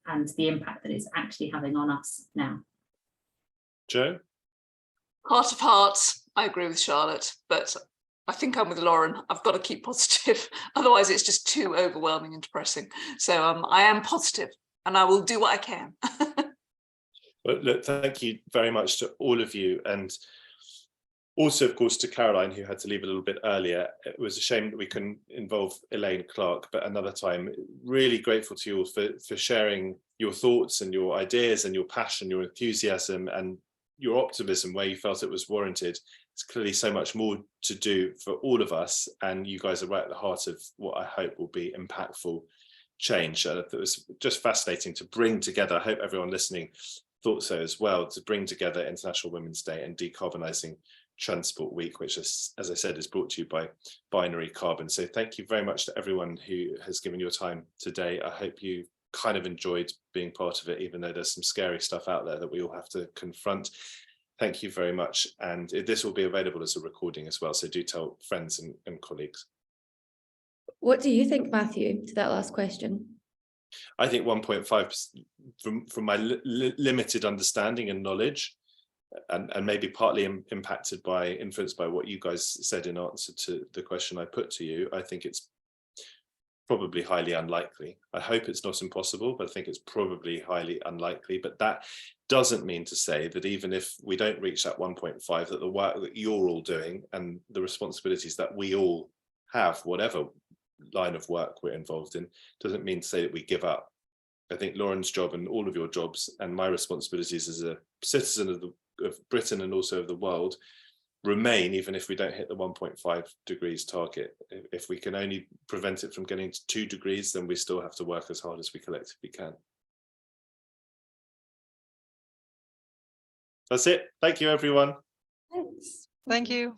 and the impact that it's actually having on us now. Jo? Heart of hearts, I agree with Charlotte, but I think I'm with Lauren. I've got to keep positive, otherwise it's just too overwhelming and depressing. So I am positive, and I will do what I can. Well, look, thank you very much to all of you, and also, of course, to Caroline, who had to leave a little bit earlier. It was a shame that we couldn't involve Elaine Clark, but another time. Really grateful to you all for sharing your thoughts and your ideas and your passion, your enthusiasm and your optimism where you felt it was warranted. It's clearly so much more to do for all of us, and you guys are right at the heart of what I hope will be impactful change. It was just fascinating to bring together, I hope everyone listening thought so as well, to bring together International Women's Day and Decarbonising Transport Week, which is, as I said, is brought to you by Binary Carbon. So thank you very much to everyone who has given your time today. I hope you kind of enjoyed being part of it, even though there's some scary stuff out there that we all have to confront. Thank you very much. And this will be available as a recording as well, so do tell friends and colleagues. What do you think, Matthew, to that last question? I think 1.5, from my limited understanding and knowledge, and maybe partly influenced by what you guys said in answer to the question I put to you, I think it's probably highly unlikely. I hope it's not impossible, but I think it's probably highly unlikely. But that doesn't mean to say that even if we don't reach that 1.5, that the work that you're all doing and the responsibilities that we all have, whatever line of work we're involved in, doesn't mean to say that we give up. I think Lauren's job and all of your jobs and my responsibilities as a citizen of Britain and also of the world remain, even if we don't hit the 1.5 degrees target. If we can only prevent it from getting to 2 degrees, then we still have to work as hard as we collectively can. That's it. Thank you, everyone. Thanks. Thank you.